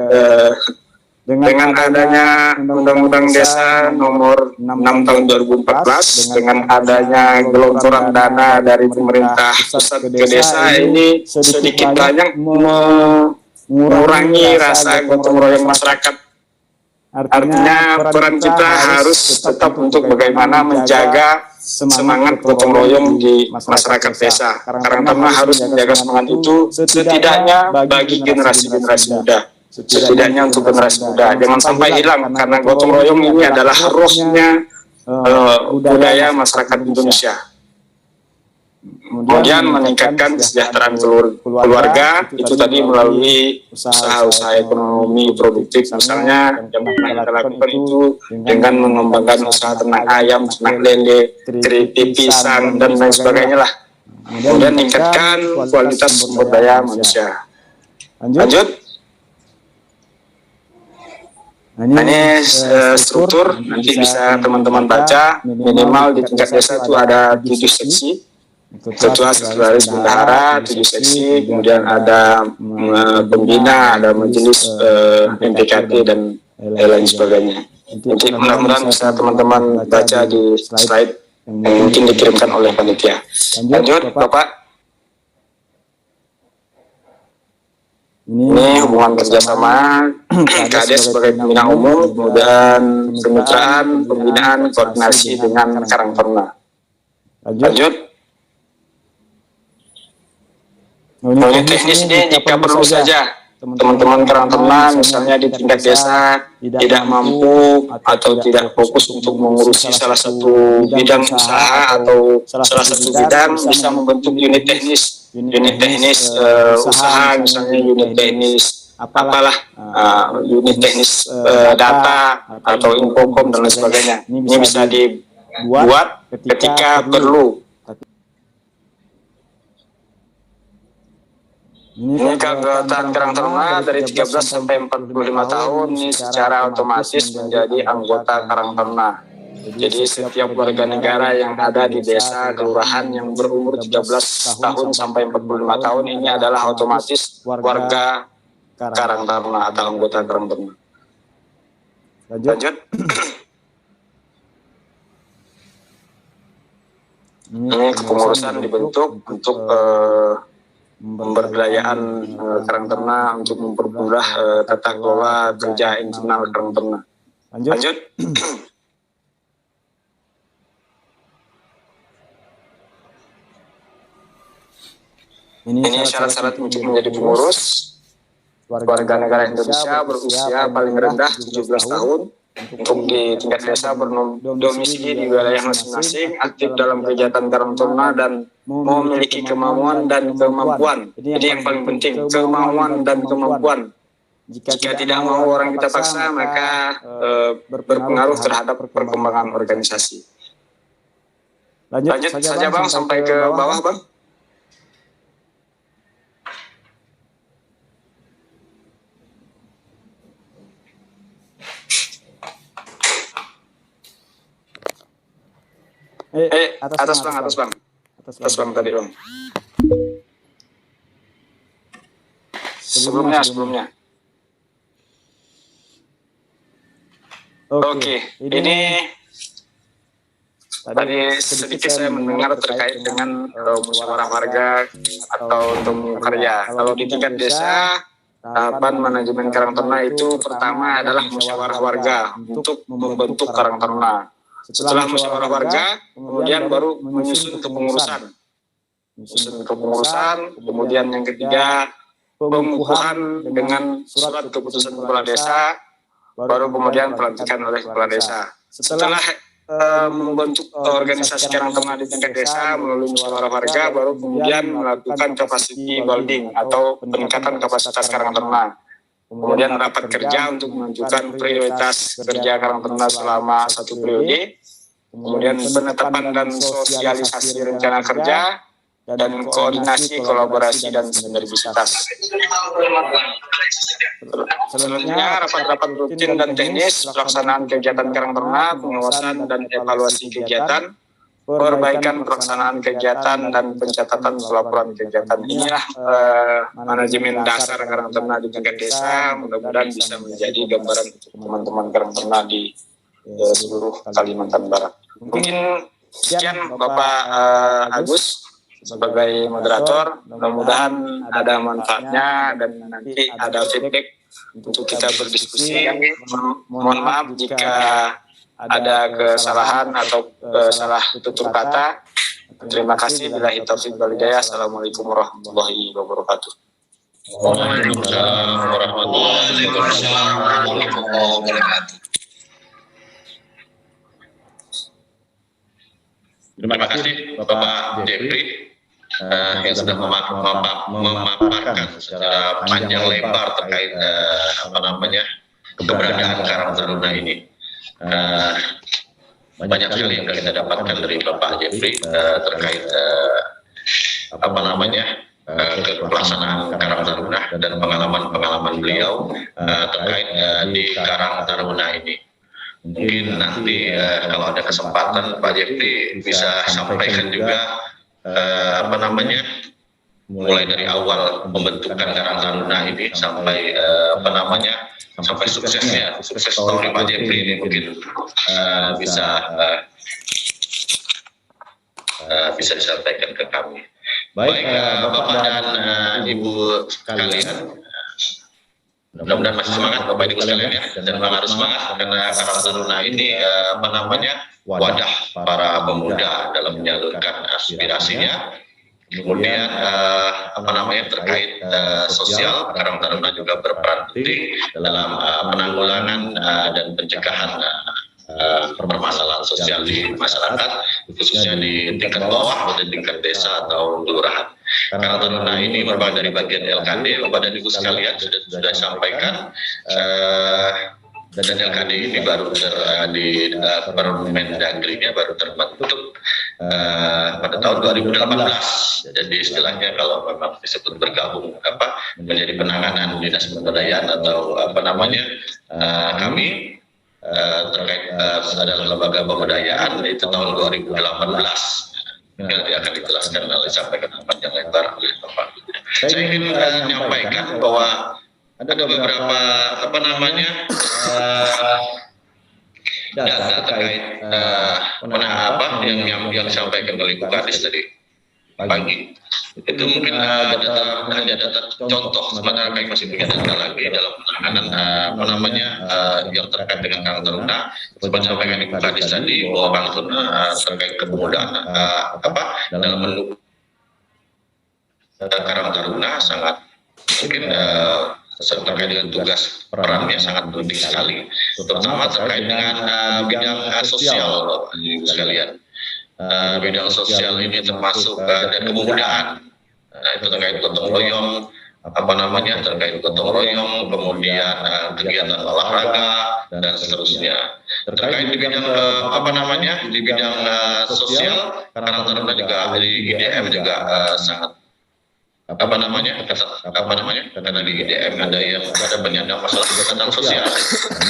dengan adanya Undang-Undang Desa Nomor 6 Tahun 2014, dengan adanya gelontoran dana dari pemerintah pusat ke desa, ini sedikit banyak mengurangi rasa gotong royong masyarakat. Artinya peran kita harus tetap untuk bagaimana menjaga semangat gotong royong di masyarakat desa. Karang Taruna harus menjaga semangat itu setidaknya bagi generasi-generasi muda. Setidaknya untuk generasi muda, jangan sampai hilang, karena gotong royong ini adalah rohnya budaya masyarakat Indonesia. Kemudian meningkatkan kesejahteraan keluarga, itu tadi melalui usaha-usaha ekonomi produktif, misalnya yang kita lakukan itu dengan mengembangkan usaha ternak ayam, ternak lele, keripik, pisang, dan lain sebagainya lah. Kemudian meningkatkan kualitas sumber daya manusia. Lanjut. Nah, ini struktur, nanti bisa teman-teman baca. Minimal di tingkat desa itu ada 7 seksi, ketua, sekretaris, bendahara, 7 seksi, kemudian ada pembina, ada majelis MPKT dan lain sebagainya. Nanti mudah-mudahan bisa teman-teman baca di slide yang mungkin dikirimkan oleh panitia. Lanjut, Bapak. Ini hubungan kerjasama KADES sebagai pembina umum, kemudian kemitraan, pembinaan, koordinasi dengan Karang Taruna. Lanjut. Unit teknis ini jika perlu saja teman-teman Karang Taruna misalnya di tingkat desa tidak mampu atau tidak fokus untuk mengurusi salah satu bidang usaha atau salah satu bidang, bisa membentuk unit teknis usaha, misalnya unit teknis unit teknis data atau infokom dan lain sebagainya. Ini bisa dibuat ketika perlu. Ini keanggotaan Karang Taruna dari 13 sampai 45 tahun ini secara otomatis menjadi anggota Karang Taruna. Jadi setiap warga negara yang ada di desa, kelurahan yang berumur 13 tahun sampai 45 tahun ini adalah otomatis warga Karang Taruna atau anggota Karang Taruna. Lanjut. Ini kepengurusan dibentuk untuk pemberdayaan Karang Taruna, untuk mempermudah tata kelola kerja internal Karang Taruna. Lanjut. Ini syarat-syarat untuk menjadi pengurus. Warga negara Indonesia berusia paling rendah 17 tahun. Untuk di tingkat desa berdomisili di wilayah masing-masing, aktif dalam kegiatan Karang Taruna dan memiliki kemauan dan kemampuan. Jadi yang paling penting, kemauan dan kemampuan. Jika tidak mau orang kita paksa, maka berpengaruh terhadap perkembangan organisasi. Lanjut saja Bang, sampai ke bawah Bang. Atas bang tadi Bang. Sebelumnya. Oke. Ini tadi sedikit saya mendengar terkait dengan musyawarah warga atau temu karya. Kalau di tingkat desa, tahapan manajemen Karang Taruna itu pertama adalah musyawarah warga untuk membentuk Karang Taruna. Setelah musyawarah warga, kemudian baru menyusun kepengurusan. Kemudian yang ketiga, pengukuhan dengan surat keputusan kepala desa, baru kemudian pelantikan oleh kepala desa. Setelah membentuk organisasi Karang Taruna di tingkat desa melalui musyawarah warga, baru kemudian melakukan capacity building atau peningkatan kapasitas Karang Taruna. Kemudian rapat kerja untuk menentukan prioritas kerja Karang Taruna selama 1 periode. Kemudian penetapan dan sosialisasi rencana kerja dan koordinasi, kolaborasi dan sinergisitas. Selanjutnya rapat-rapat rutin dan teknis, pelaksanaan kegiatan Karang Taruna, pengawasan dan evaluasi kegiatan, perbaikan pelaksanaan kegiatan dan pencatatan pelaporan kegiatan. Inilah manajemen dasar Karang Taruna di tingkat desa. Mudah-mudahan bisa menjadi gambaran untuk teman-teman Karang Taruna di seluruh Kalimantan Barat. Mungkin sekian Bapak Agus sebagai moderator. Mudah-mudahan ada manfaatnya dan nanti ada feedback untuk kita berdiskusi. Mohon maaf jika ada kesalahan atau salah tutur kata. Terima kasih. Billahi taufiq wal hidayah. Assalamualaikum warahmatullahi wabarakatuh. Waalaikumsalam warahmatullahi wabarakatuh. Terima kasih Bapak Jeffrey yang sudah memaparkan secara panjang lebar terkait keberadaan Karang Taruna ini. Banyak sekali yang kita dapatkan dari Bapak Jeffrey terkait pelaksanaan Karang Taruna dan pengalaman-pengalaman beliau terkait di Karang Taruna ini. Mungkin nanti kalau ada kesempatan Pak Jeffrey bisa sampaikan juga mulai dari awal pembentukan Karang Taruna ini sampai sampai sukses story Pak Jeffrey ini mungkin bisa disampaikan ke kami. Baik Bapak dan Ibu sekalian, mudah-mudahan masih semangat Bapak Ibu sekalian ya, dan harus semangat karena Karang Taruna ini wadah para pemuda dalam menyalurkan aspirasinya. Kemudian terkait sosial, Karang Taruna juga berperan penting dalam penanggulangan dan pencegahan permasalahan sosial di masyarakat, khususnya di tingkat bawah atau di tingkat desa atau kelurahan. Karang Taruna ini merupakan dari bagian LKD. Bapak dan Ibu sekalian sudah sampaikan, dan LKD ini baru di Permendagri-nya baru terbentuk pada tahun 2018. Jadi istilahnya kalau memang disebut bergabung menjadi penanganan dinas pemberdayaan atau kami terkait adalah lembaga pemberdayaan itu tahun 2018. Nanti akan dijelaskan oleh sampaikan panjang lebar oleh Bapak. Saya ingin menyampaikan bahwa ada beberapa data terkait yang disampaikan oleh Bu Kadis tadi pagi. Itu mungkin hanya data contoh, sementara kami masih punya data lagi dalam penanganan yang terkait dengan Karang Taruna. Seperti sampaikan Ibu Kadis tadi bahwa Karang Taruna terkait kemudahan dalam mendukung Karang Taruna sangat mungkin terkait dengan tugas perannya sangat penting sekali, terutama terkait dengan bidang sosial Bapak Ibu sekalian. Bidang sosial ini termasuk dan kemudahan. Itu terkait gotong royong, terkait gotong royong, kemudian kegiatan olahraga dan seterusnya. Terkait di bidang di bidang sosial, Karang Taruna juga di IDM juga sangat karena di IDM ada penyandang masalah kesehatan sosial.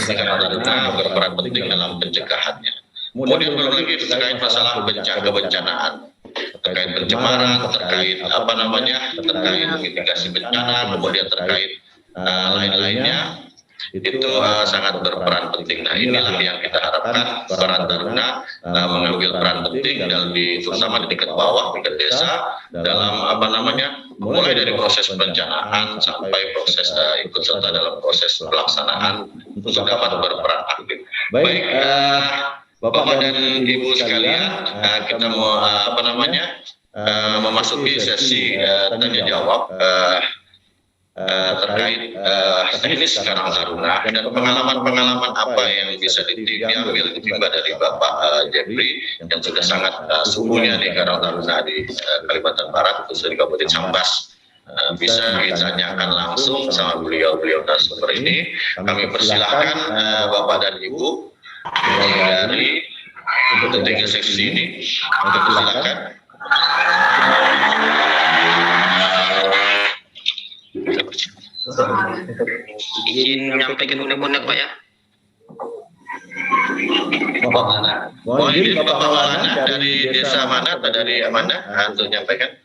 Karang Taruna berperan penting dalam pencegahannya. Kemudian belum lagi terkait masalah kebencanaan, terkait pencemaran, terkait terkait mitigasi bencana, kemudian terkait lain-lainnya itu sangat berperan penting. Nah, inilah yang kita harapkan Karang Taruna mengambil peran penting terutama di tingkat bawah, tingkat desa dalam mulai dari proses perencanaan sampai proses ikut serta dalam proses pelaksanaan untuk dapat berperan aktif. Baik, Bapak dan Ibu sekalian, kita mau memasuki sesi tanya jawab terkait teknis Karang Taruna dan pengalaman-pengalaman apa yang bisa ditimba dari Bapak Jeffrey yang sudah sangat suhunya di Karang Taruna di Kalimantan Barat, khususnya di Kabupaten Sambas. Bisa ditanyakan langsung sama beliau-beliau narasumber ini. Kami persilahkan Bapak dan Ibu dari ketiga seksi ini untuk silakan. Izin menyampaikan unek-unek Pak ya. Bapak mana? Mohon izin Bapak Maulana dari desa mana atau dari mana untuk menyampaikan?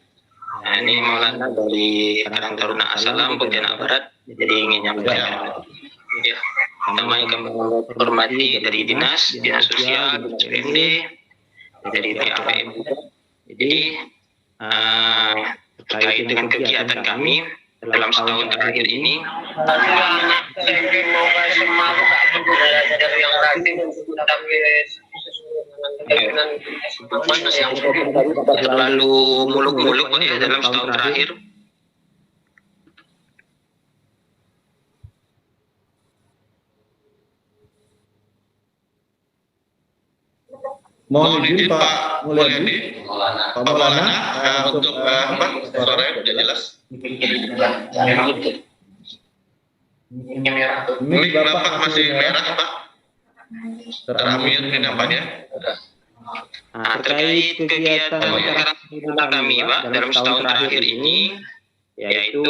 Nah, ini Maulana dari Karang Taruna Asalam, Pontianak Barat. Jadi ingin menyampaikan ya, pertama yang kami hormati dari dinas sosial, RD, dari TAPM. Jadi terkait dengan kegiatan kami dalam setahun terakhir ini, terlalu muluk-muluk Pak ya dalam setahun terakhir. Mohon izin Pak Mulyadi, Pak Maulana untuk suaranya sudah jelas. Mik Bapak masih merah Pak. Teramir ini nampaknya. Terkait kegiatan Karang kami Pak dalam setahun terakhir ini, yaitu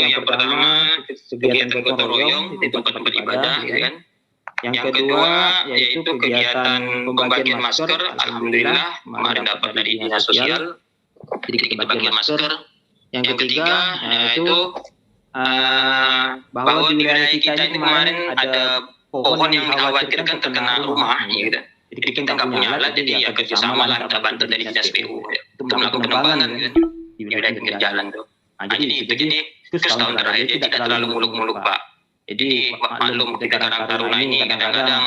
yang pertama kegiatan gotong royong di tempat-tempat ibadah, gitu kan. Yang kedua yaitu kegiatan pembagian masker. Alhamdulillah kemarin dapat dari dinas sosial, jadi kita bagian masker. Yang ketiga yaitu bahwa di wilayah kita ini kemarin ada pohon yang dikhawatirkan terkena rumah, gitu. Jadi kita nggak punya alat, jadi ya kerjasama lah kita bantu dari dinas PU untuk melakukan penebangan gitu di wilayah pinggir jalan tuh. Jadi itu setahun terakhir jadi tidak terlalu muluk-muluk Pak. Jadi maklum kita Karang Taruna ini kadang-kadang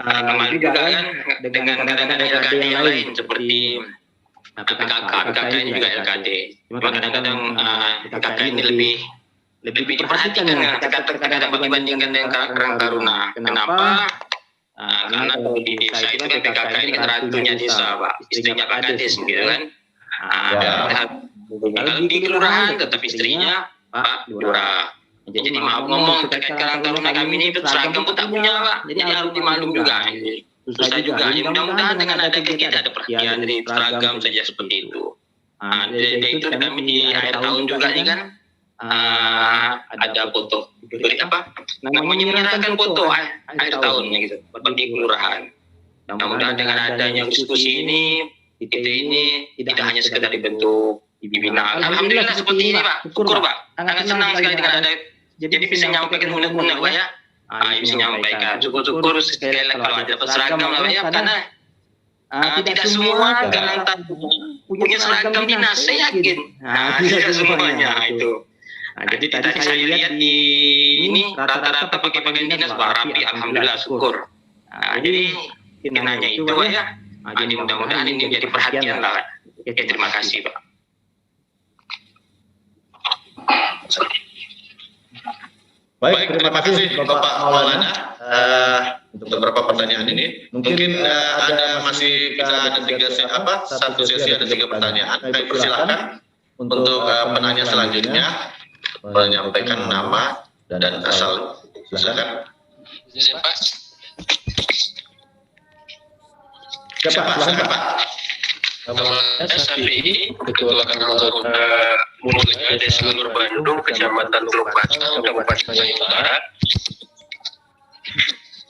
kemarin juga kan dengan kadang-kadang LKD yang lain seperti PKK ini juga LKD. Cuma kadang-kadang PKK ini lebih diperhatikan kadang-kadang dibandingkan dengan Karang Taruna. Kenapa? Karena di desa itu kan PKK ini kan ratunya desa Pak, istrinya Pak Kades gitu kan. Kalau di kelurahan tetap istrinya Pak Lurah. Jadi maaf ngomong terkait Karang Taruna kami ini itu seragam pun tak punya Pak. Jadi harus dimaklum juga. Susah juga. Jadi mudah-mudahan dengan ada kegiatan ada perhatian dari seragam saja seperti itu. Dari itu kami di akhir tahun juga nih kan ada foto. Namanya menyerahkan foto akhir tahunnya gitu. Seperti kelurahan. Mudah-mudahan dengan adanya diskusi ini kita ini tidak hanya sekedar dibentuk dibina. Alhamdulillah seperti ini Pak. Syukur Pak. Sangat senang sekali dengan ada. Jadi bisa nyampaikan unek-unek Pak ya. Bisa nyampaikan. Syukur-syukur sekali lagi kalau ada seragam lah Pak ya. Karena tidak semua Karang Taruna punya seragam dinas, saya yakin. Tidak semuanya itu. Jadi tadi saya lihat di ini rata-rata pakai pakaian dinas Pak, rapi. Alhamdulillah syukur. Jadi nanya itu Pak ya. Jadi mudah-mudahan ini menjadi perhatian lah. Ya, terima kasih Pak. Baik, terima kasih Bapak Maulana untuk beberapa pertanyaan ini. Mungkin masih bisa ada satu sesi ada 3 pertanyaan. Kami persilakan untuk penanya selanjutnya menyampaikan nama dan asal. Silakan. Siapa? Silakan Pak. Nama saya Safi, Ketua Karang Taruna Mulya Desa Lur Bandung, Kecamatan Teluk Bacang, Kabupaten Bandung Barat.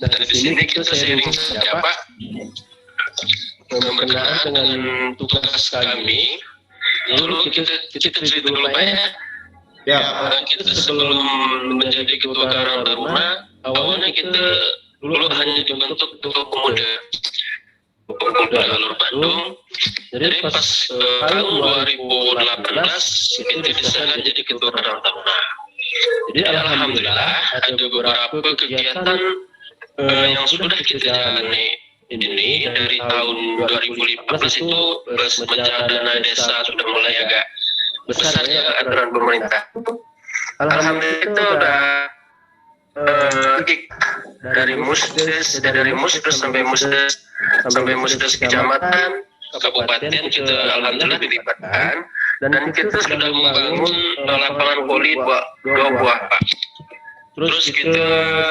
Dan di sini kita sharing saja Pak, berkenaan dengan tugas kami. Dulu kita cerita dulu Pak ya. Ya. Kita sebelum menjadi Ketua Karang Taruna, awalnya kita dulu hanya dibentuk Ketua Pemuda Lur Bandung. Jadi pas tahun 2018 kita disana jadi Ketua Karang Taruna. Jadi alhamdulillah ada beberapa kegiatan yang sudah kita jalani ini dari tahun 2015 itu Menjana Dana Desa sudah mulai agak besar ya aturan pemerintah. Alhamdulillah itu udah dari musdes sampai musdes kecamatan, kabupaten kita alhamdulillah dilibatkan, dan kita sudah membangun lapangan voli 2 buah Pak. Terus kita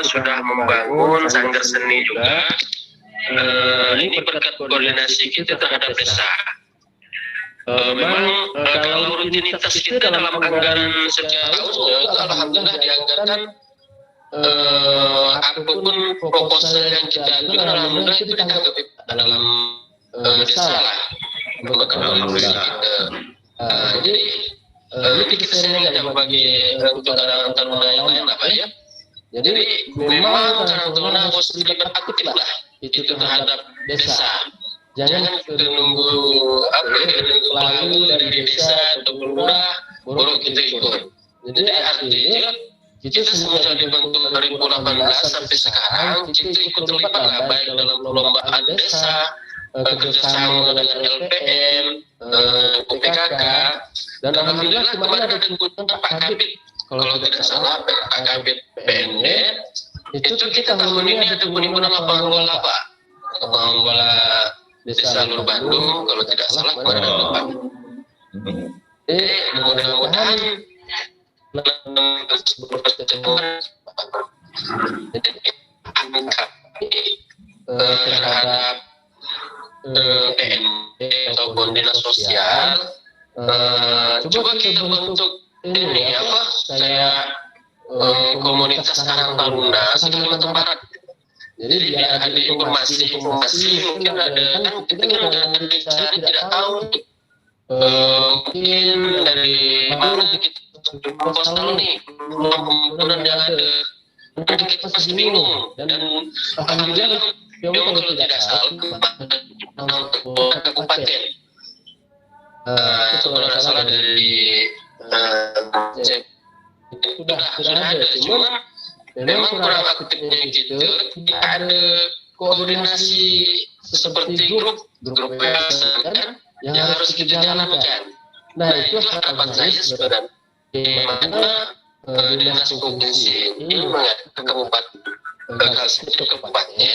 sudah membangun sanggar seni juga. Ini berkat koordinasi kita terhadap desa. Memang kalau rutinitas kita dalam anggaran setiap tahunnya itu alhamdulillah dianggarkan apapun proposal yang kita ajukan alhamdulillah itu ditanggapi dalam desa lah. Alhamdulillah. Jadi ini kita sering aja bagi untuk Karang Taruna yang lain Pak ya. Jadi memang Karang Taruna harus terlibat aktif lah itu terhadap desa. Jangan kita nunggu pelangi dari desa atau lurah baru kita ikut. Jadi artinya kita semenjak dibentuk 2018 sampai sekarang kita ikut terlibat lah baik dalam perlombaan desa, kerjasama dengan LPM, PKK, dan alhamdulillah kemarin ada tuntutan Pak Kabit, kalau tidak salah Pak Kabit PND, itu kita tahun ini ada penimbunan lapangan bola Pak, lapangan bola Desa Lur Bandung, kalau tidak salah kemarin ada Pak. Mudah-mudahan terhadap PND ataupun dinas sosial, coba kita bentuk ini apa kayak komunitas Karang Taruna Kalimantan Barat. Jadi biar ada informasi mungkin ada kan kita kan ada desa tidak tahu mungkin dari mana kita proposal nih kemudian ada nanti kita pasti bingung dan alhamdulillah kalau tidak salah kabupaten kalau tidak salah dari sudah ada cuma memang kurang aktifnya gitu, tidak ada koordinasi seperti grup kan yang harus kita jalankan. Nah itu harapan saya sebenarnya bagaimana dinas provinsi ini mengajak kabupaten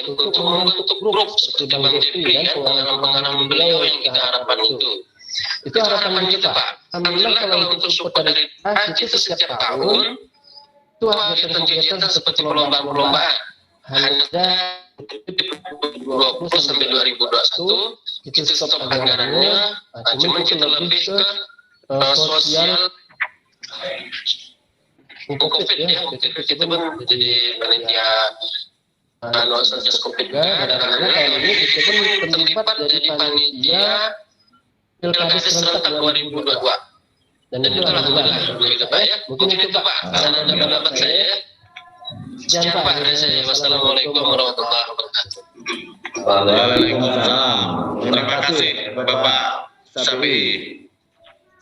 untuk membentuk grup seperti Bang Jepri kan pengalaman beliau yang kita harapkan itu harapan kita Pak. Alhamdulillah kalau untuk support dari kita setiap tahun itu ada kegiatan seperti perlombaan hanya 2020 sampai 2021 itu stop anggarannya, cuma kita lebih ke sosial untuk COVID ya, kita pun jadi panitia satgas COVID dan alhamdulillah ini kita pun terlibat jadi panitia Pilkada serentak 2022. Dan itu alhamdulillah begitu Pak ya. Mungkin itu Pak karena ada pendapat saya. Sekian Pak dari saya. Wassalamualaikum warahmatullahi wabarakatuh. Waalaikumsalam. Terima kasih Bapak Sapi.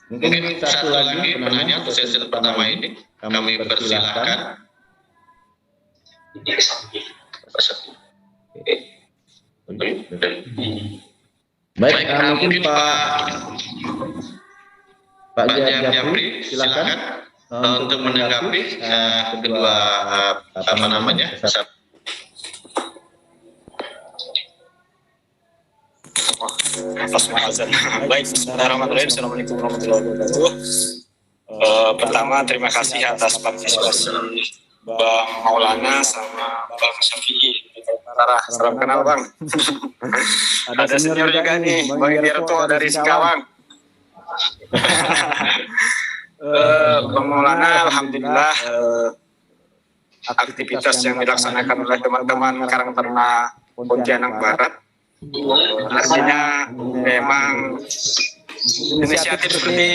Mungkin satu lagi penanya untuk sesi pertama ini kami persilahkan. Baik, mungkin Pak Jafri, silakan untuk menanggapi kedua apa namanya. Baik, bismillahirrahmanirrahim. Assalamualaikum warahmatullahi wabarakatuh. Pertama, terima kasih atas partisipasi Bang Maulana sama Bang Syafi'i. Salam kenal Bang. Ada senior juga nih, Bang Dirto dari Singkawang. Bang Maulana, alhamdulillah aktivitas yang dilaksanakan oleh teman-teman Karang Taruna Pontianak Barat artinya memang inisiatif seperti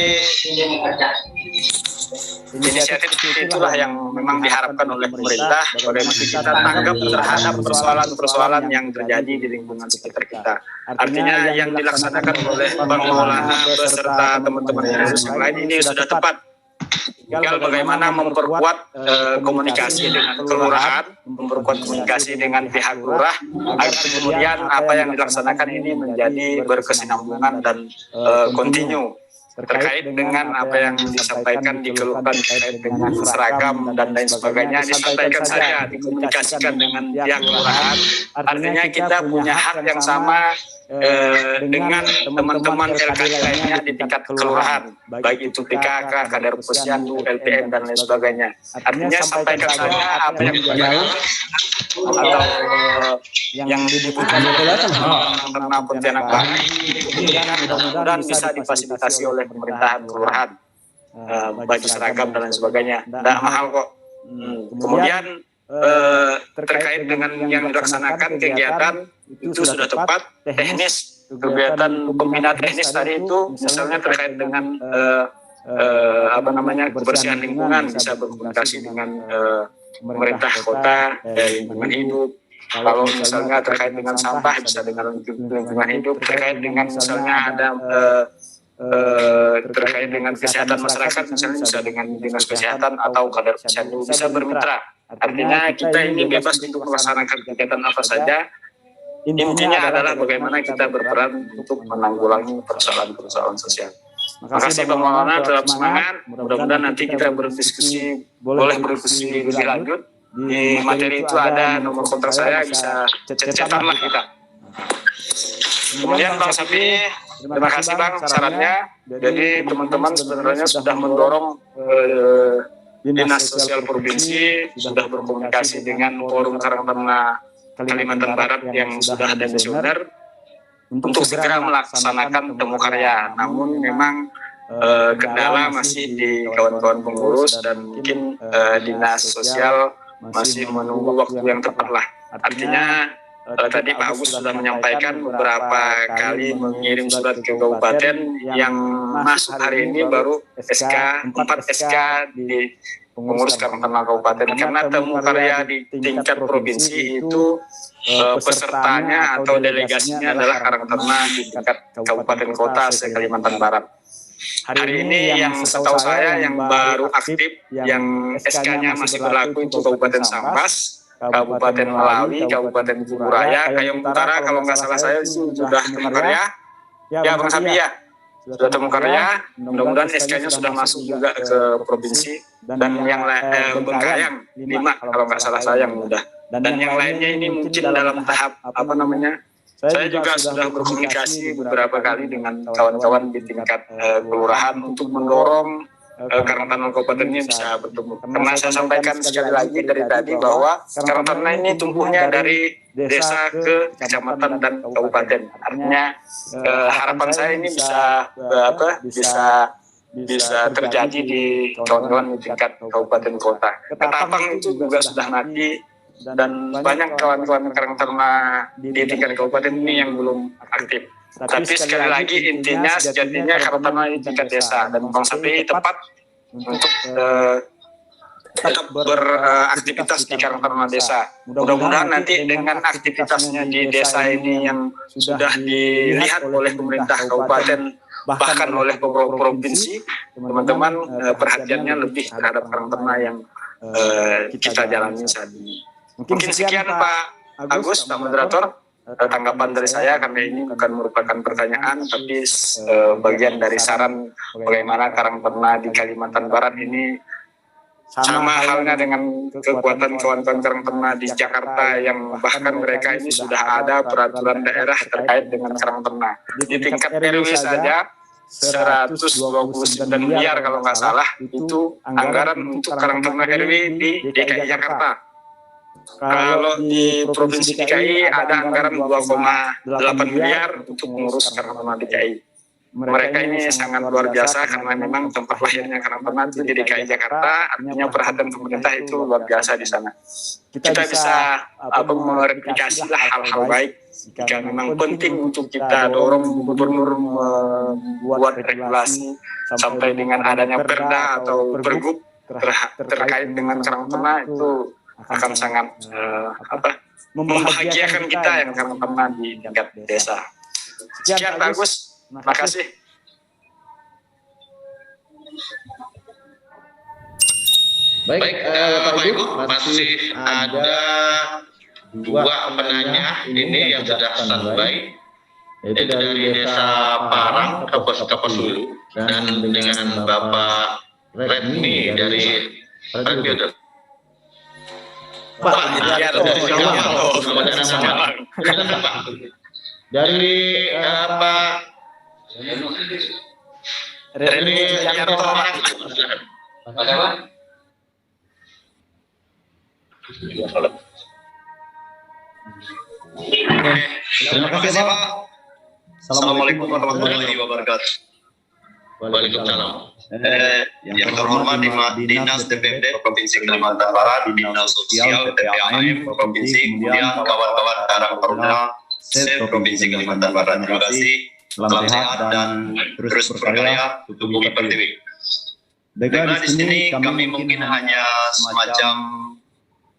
itulah yang memang diharapkan oleh pemerintah, bagaimana kita tanggap terhadap persoalan-persoalan yang terjadi di lingkungan sekitar kita. Artinya yang dilaksanakan oleh Bang Maulana beserta teman-teman yang lain ini sudah tepat. Tinggal bagaimana memperkuat komunikasi dengan kelurahan, memperkuat komunikasi dengan pihak lurah, agar kemudian apa yang dilaksanakan ini menjadi berkesinambungan dan kontinu. terkait dengan apa yang disampaikan, dikeluhkan terkait dengan seragam dan lain sebagainya, disampaikan saja, dikomunikasikan dengan pihak kelurahan. Artinya kita punya hak yang sama dengan teman-teman LKK lainnya di tingkat kelurahan, baik itu PKK, Kadar Posyandu, LPM dan lain sebagainya. Artinya sampaikan saja apa yang berjalan atau yang dibutuhkan karena Pontianak Barat, mudah-mudahan bisa difasilitasi oleh pemerintahan kelurahan, baju seragam dan lain sebagainya. Tidak mahal kok. Kemudian terkait dengan yang dilaksanakan kegiatan itu sudah tepat, teknis, kegiatan pembinaan teknis tadi itu misalnya terkait dengan kebersihan lingkungan, bisa berkomunikasi dengan pemerintah kota, lingkungan hidup. Kalau misalnya terkait dengan sampah bisa dengan lingkungan hidup, terkait dengan misalnya ada terkait dengan kesehatan masyarakat misalnya bisa dengan dinas kesehatan atau Kadar Posyandu, bisa bermitra. Artinya kita ini bebas untuk melaksanakan kegiatan apa saja. Intinya adalah bagaimana kita berperan untuk menanggulangi persoalan-persoalan sosial. Makasih Bang Maulana, tetap semangat. Mudah-mudahan nanti kita boleh berdiskusi lebih lanjut. Di materi itu ada nomor kontak saya, bisa chat-chatan kita. Kemudian Bang Sapi, terima kasih Bang sarannya. Jadi teman-teman sebenarnya sudah mendorong Dinas Sosial Provinsi, sudah berkomunikasi dengan Forum Karang Taruna Kalimantan Barat yang sudah ada misioner untuk segera melaksanakan temu karya. Namun memang kendala masih di kawan-kawan pengurus dan mungkin Dinas Sosial masih menunggu waktu yang tepat lah. Artinya tadi Pak Agus sudah menyampaikan beberapa kali mengirim surat ke kabupaten, yang masuk hari ini baru 4 SK di pengurus Karang Taruna Kabupaten, karena temu karya di tingkat provinsi itu pesertanya atau delegasinya adalah Karang Taruna di tingkat kabupaten kota se-Kalimantan Barat. Hari ini yang setahu saya yang baru aktif, yang SK-nya masih berlaku itu Kabupaten Sambas, Kabupaten Melawi, Kabupaten Kuburaya, Kayong Utara, kalau nggak salah saya sudah temu karya. Ya Bang Sapi ya, sudah temu karya. Mudah-mudahan SK-nya sudah masuk juga ke provinsi, dan yang Bengkayang 5 kalau nggak salah saya yang mudah. Dan yang lainnya ini mungkin dalam tahap saya juga sudah berkomunikasi beberapa kali dengan kawan-kawan di tingkat kelurahan untuk mendorong Karang Taruna Kabupaten ini bisa bertemu. Karena saya sampaikan sekali lagi dari tadi bahwa Karang Taruna ini tumbuhnya dari desa ke kecamatan dan kabupaten. Artinya harapan saya ini bisa terjadi di kawan-kawan di tingkat kabupaten kota. Ketapang itu juga sudah mati, dan banyak kawan-kawan Karang Taruna di tingkat kabupaten ini yang belum aktif. Tapi sekali lagi intinya sejatinya Karang Taruna di tingkat desa, dan Bang Sapi tepat untuk tetap beraktivitas di Karang Taruna desa. Mudah-mudahan nanti dengan aktivitasnya di desa ini yang sudah dilihat oleh pemerintah kabupaten, bahkan oleh provinsi, teman-teman perhatiannya lebih terhadap Karang Taruna yang kita jalani saat ini. Mungkin sekian Pak Agus, Pak Moderator, tanggapan dari saya, karena ini bukan merupakan pertanyaan, tapi bagian dari saran bagaimana Karang Taruna di Kalimantan Barat ini sama halnya dengan kekuatan kawan-kawan Karang Taruna di Jakarta, yang bahkan mereka ini sudah ada peraturan daerah terkait dengan Karang Taruna. Di tingkat RW saja 129 miliar kalau nggak salah itu anggaran untuk Karang Taruna RW di DKI Jakarta. Kalau di Provinsi DKI ada anggaran 2,8 miliar untuk mengurus Karang Taruna DKI. Mereka ini sangat luar biasa, karena memang tempat lahirnya Karang Taruna itu di DKI Jakarta. Artinya perhatian pemerintah itu luar biasa di sana. Kita bisa mereplikasi lah hal-hal baik. Jika memang penting untuk kita dorong gubernur membuat regulasi sampai dengan adanya perda atau pergub terkait dengan Karang Taruna, itu akan sangat membahagiakan kita yang Karang Taruna di tingkat desa. Sekian Pak Agus, terima kasih. Baik, Bapak Ibu, masih ada 2 penanya ini yang sudah standby. yaitu dari Desa Parang, Kapuas Hulu, dan dengan Bapak Redmi dari Radio. Pak, dari Pak Redmi Jarto. Terima kasih Pak. Assalamualaikum warahmatullahi wabarakatuh. Waalaikumsalam. Yang terhormat Dinas DPD Provinsi Kalimantan Barat, Dinas Sosial TPAM Provinsi, kemudian kawan-kawan Karang Taruna Provinsi Kalimantan Barat. Terima kasih. Salam sehat dan terus berkarya untuk Bumi Pertiwi. Baiklah, di sini kami mungkin hanya semacam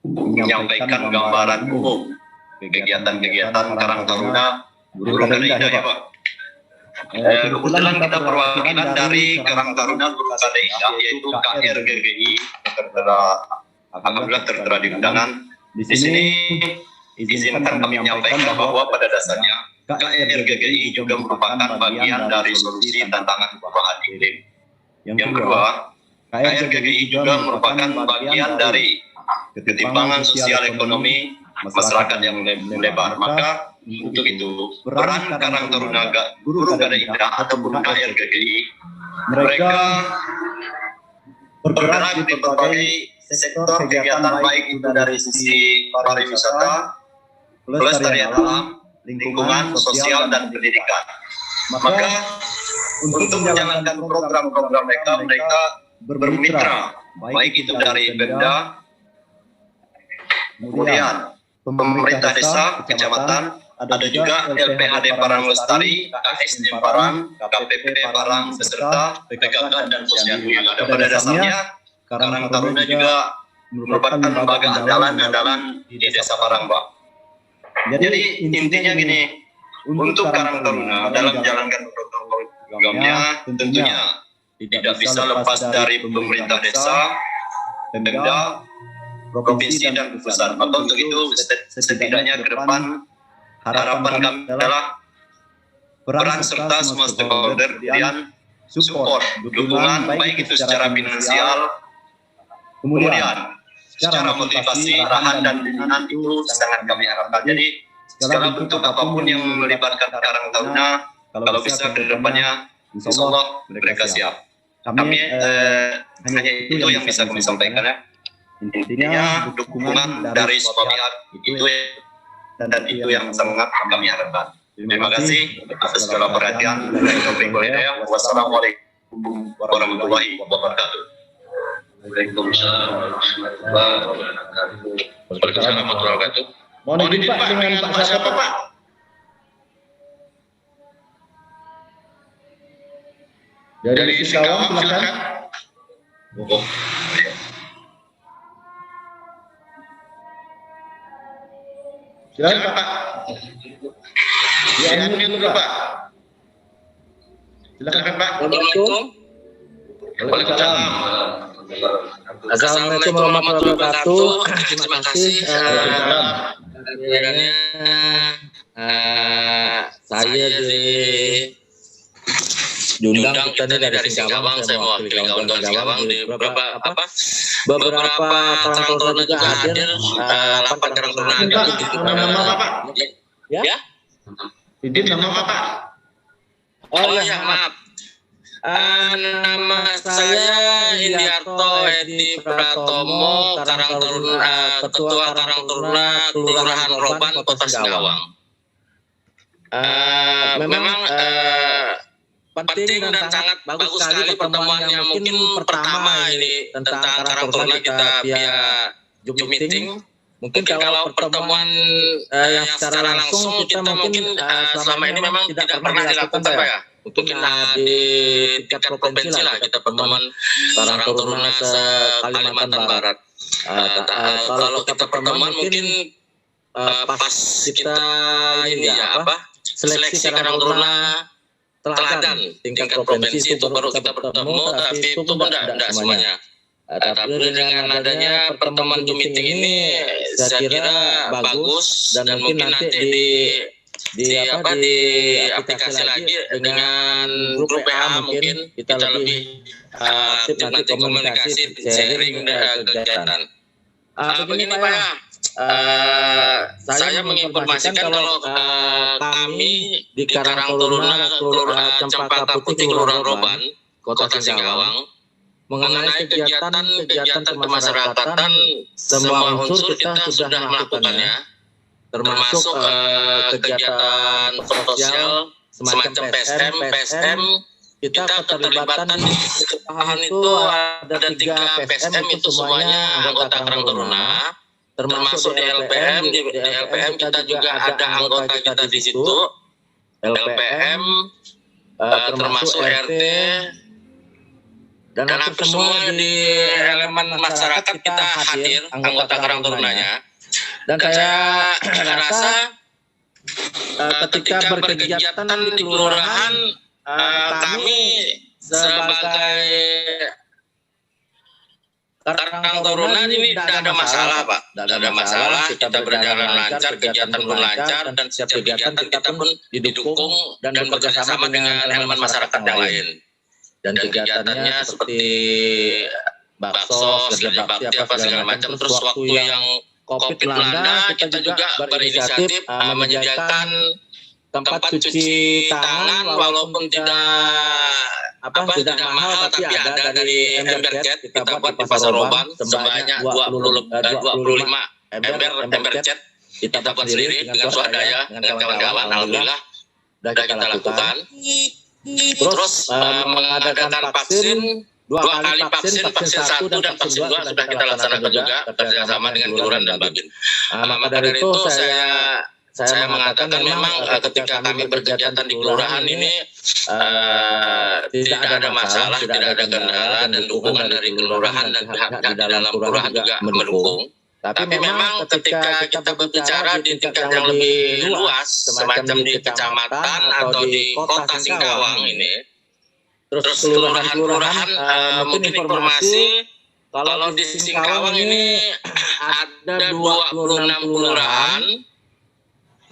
menyampaikan gambaran umum kegiatan-kegiatan Karang Taruna Burung Kada Indah ya Pak. Kebetulan kita perwakilan dari Karang Taruna Burung Kada Indah, yaitu KRGGI, alhamdulillah tertera di undangan. Di sini izinkan kami menyampaikan bahwa pada dasarnya KRGGI juga merupakan bagian dari solusi tantangan perubahan iklim. Yang kedua, KRGGI juga merupakan bagian dari ketimpangan sosial ekonomi masyarakat yang melebar. Maka untuk itu peran Karang Taruna Burung Kada Indah ataupun KRGGI, mereka bergerak di berbagai sektor kegiatan, baik itu dari sisi pariwisata, pelestarian alam, lingkungan, sosial, dan pendidikan. Maka untuk menjalankan program-program mereka bermitra, baik itu dari Pemda, kemudian pemerintah desa, kecamatan, ada juga LPHD Parang Lestari, KSD Parang, KPP Parang, beserta PKK dan Posyandu yang ada. Pada dasarnya, Karang Taruna juga merupakan lembaga andalan di Desa Parang, Pak. Jadi intinya gini, untuk Karang Taruna dalam menjalankan programnya tentunya tidak bisa lepas dari pemerintah desa, Pemda, provinsi, dan pusat. Maka untuk itu setidaknya ke depan harapan kami adalah peran serta semua stakeholder, kemudian support, dukungan, baik itu secara finansial, kemudian secara motivasi, arahan, dan bimbingan itu sangat kami harapkan. Jadi segala bentuk apapun yang melibatkan Karang Taruna, kalau bisa ke depannya, insya Allah mereka siap. Kami hanya itu yang bisa kami sampaikan ya. Intinya dukungan dari semua pihak itu yang sangat kami harapkan. Terima kasih atas segala perhatian dan taufiq wal hidayah. Wassalamualaikum warahmatullahi wabarakatuh. Waalaikumsalam warahmatullahi wabarakatuh. Mohon izin Pak, dengan Pak siapa Pak? Dari Singkawang, silakan. Oh, ya. Silakan Pak. Ya, ini dulu Pak. Silakan Pak. Assalamualaikum. Waalaikumsalam. Assalamualaikum warahmatullahi wabarakatuh. Terima kasih. Saya diundang kita ini dari Singkawang. Saya mewakili kawan-kawan Singkawang di beberapa Karang Taruna juga hadir. 8 Karang Taruna hadir. Nama Pak? Ya? Izin nama Pak? Oh ya, maaf. Nama saya Indiarto Edi Pratomo, Ketua Karang Taruna Kelurahan Roban, Kota Singkawang. Memang penting dan sangat bagus sekali pertemuan yang mungkin pertama ini tentang Karang Taruna kita via Zoom meeting. Mungkin kalau pertemuan yang secara langsung kita mungkin selama ini memang tidak pernah dilakukan Pak ya. Untuk kita di tingkat provinsi lah kita pertemuan Karang Taruna se Kalimantan Barat. Kalau kita pertemuan mungkin pas kita ini ya seleksi Karang Taruna teladan tingkat provinsi itu baru kita bertemu, tapi itu pun tidak semuanya. Tapi dengan adanya pertemuan Zoom meeting ini saya kira bagus dan mungkin nanti di di aplikasi lagi dengan grup WA, mungkin kita lebih aktif nanti komunikasi sharing kegiatan. Begini Pak ya, saya menginformasikan kalau kami di Karang Taruna, Cempaka Putih, Kelurahan Roban, Kota Singkawang, mengenai kegiatan kemasyarakatan, semua unsur kita sudah melakukannya, termasuk kegiatan sosial semacam PSM. Kita keterlibatan di perubahan itu ada 3 PSM, itu semuanya anggota Karang Taruna, termasuk di LPM. Di LPM kita juga ada anggota kita di situ, LPM, termasuk RT, dan hampir semua di elemen masyarakat kita hadir, anggota Karang Tarunanya. Dan saya rasa ketika berkegiatan di kelurahan, kami sebagai Karang Taruna ini tidak ada masalah Pak, tidak ada masalah, kita berjalan lancar, kegiatan pun lancar, dan setiap kegiatan kita pun didukung dan bekerja sama dengan elemen masyarakat yang lain. Dan kegiatannya seperti baksos, kerja bakti, apa segala macam. Terus waktu yang COVID melanda, kita juga berinisiatif menyediakan tempat cuci tangan, walaupun tidak mahal, tapi ada dari Embercat, kita buat di Pasar Roban sebanyak 25 Embercat, kita buat sendiri dengan swadaya, dengan kawan-kawan. Alhamdulillah sudah kita lakukan. Terus mengadakan vaksin 2 kali vaksin 1 dan vaksin 2 sudah kita laksanakan juga bekerjasama dengan Kelurahan dan Babin. Maka dari itu saya mengatakan memang ketika kami berkegiatan di kelurahan ini tidak ada masalah, tidak ada kendala, dan dukungan dari kelurahan dan pihak-pihak di dalam kelurahan juga mendukung. Tapi memang ketika kita berbicara di tingkat yang lebih luas, semacam di kecamatan atau di Kota Singkawang ini, terus kelurahan-kelurahan, mungkin informasi kalau di Singkawang ini ada 26 kelurahan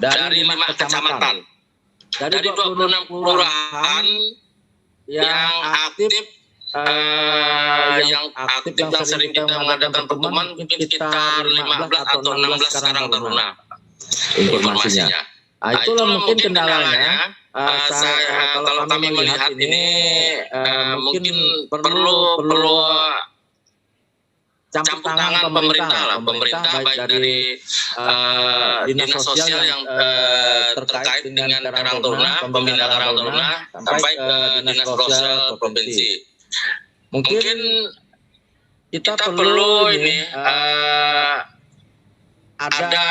dari 5 kecamatan. Dari 26 kelurahan yang aktif, yang sering kita mengadakan pertemuan, mungkin sekitar 15 atau 16 Karang Taruna informasinya. Itulah mungkin kendalanya. Kalau kami melihat ini mungkin perlu campur tangan pemerintah baik dari dinas sosial yang terkait dengan Karang Taruna, pembina Karang Taruna, sampai ke dinas sosial provinsi. Mungkin kita perlu ini ada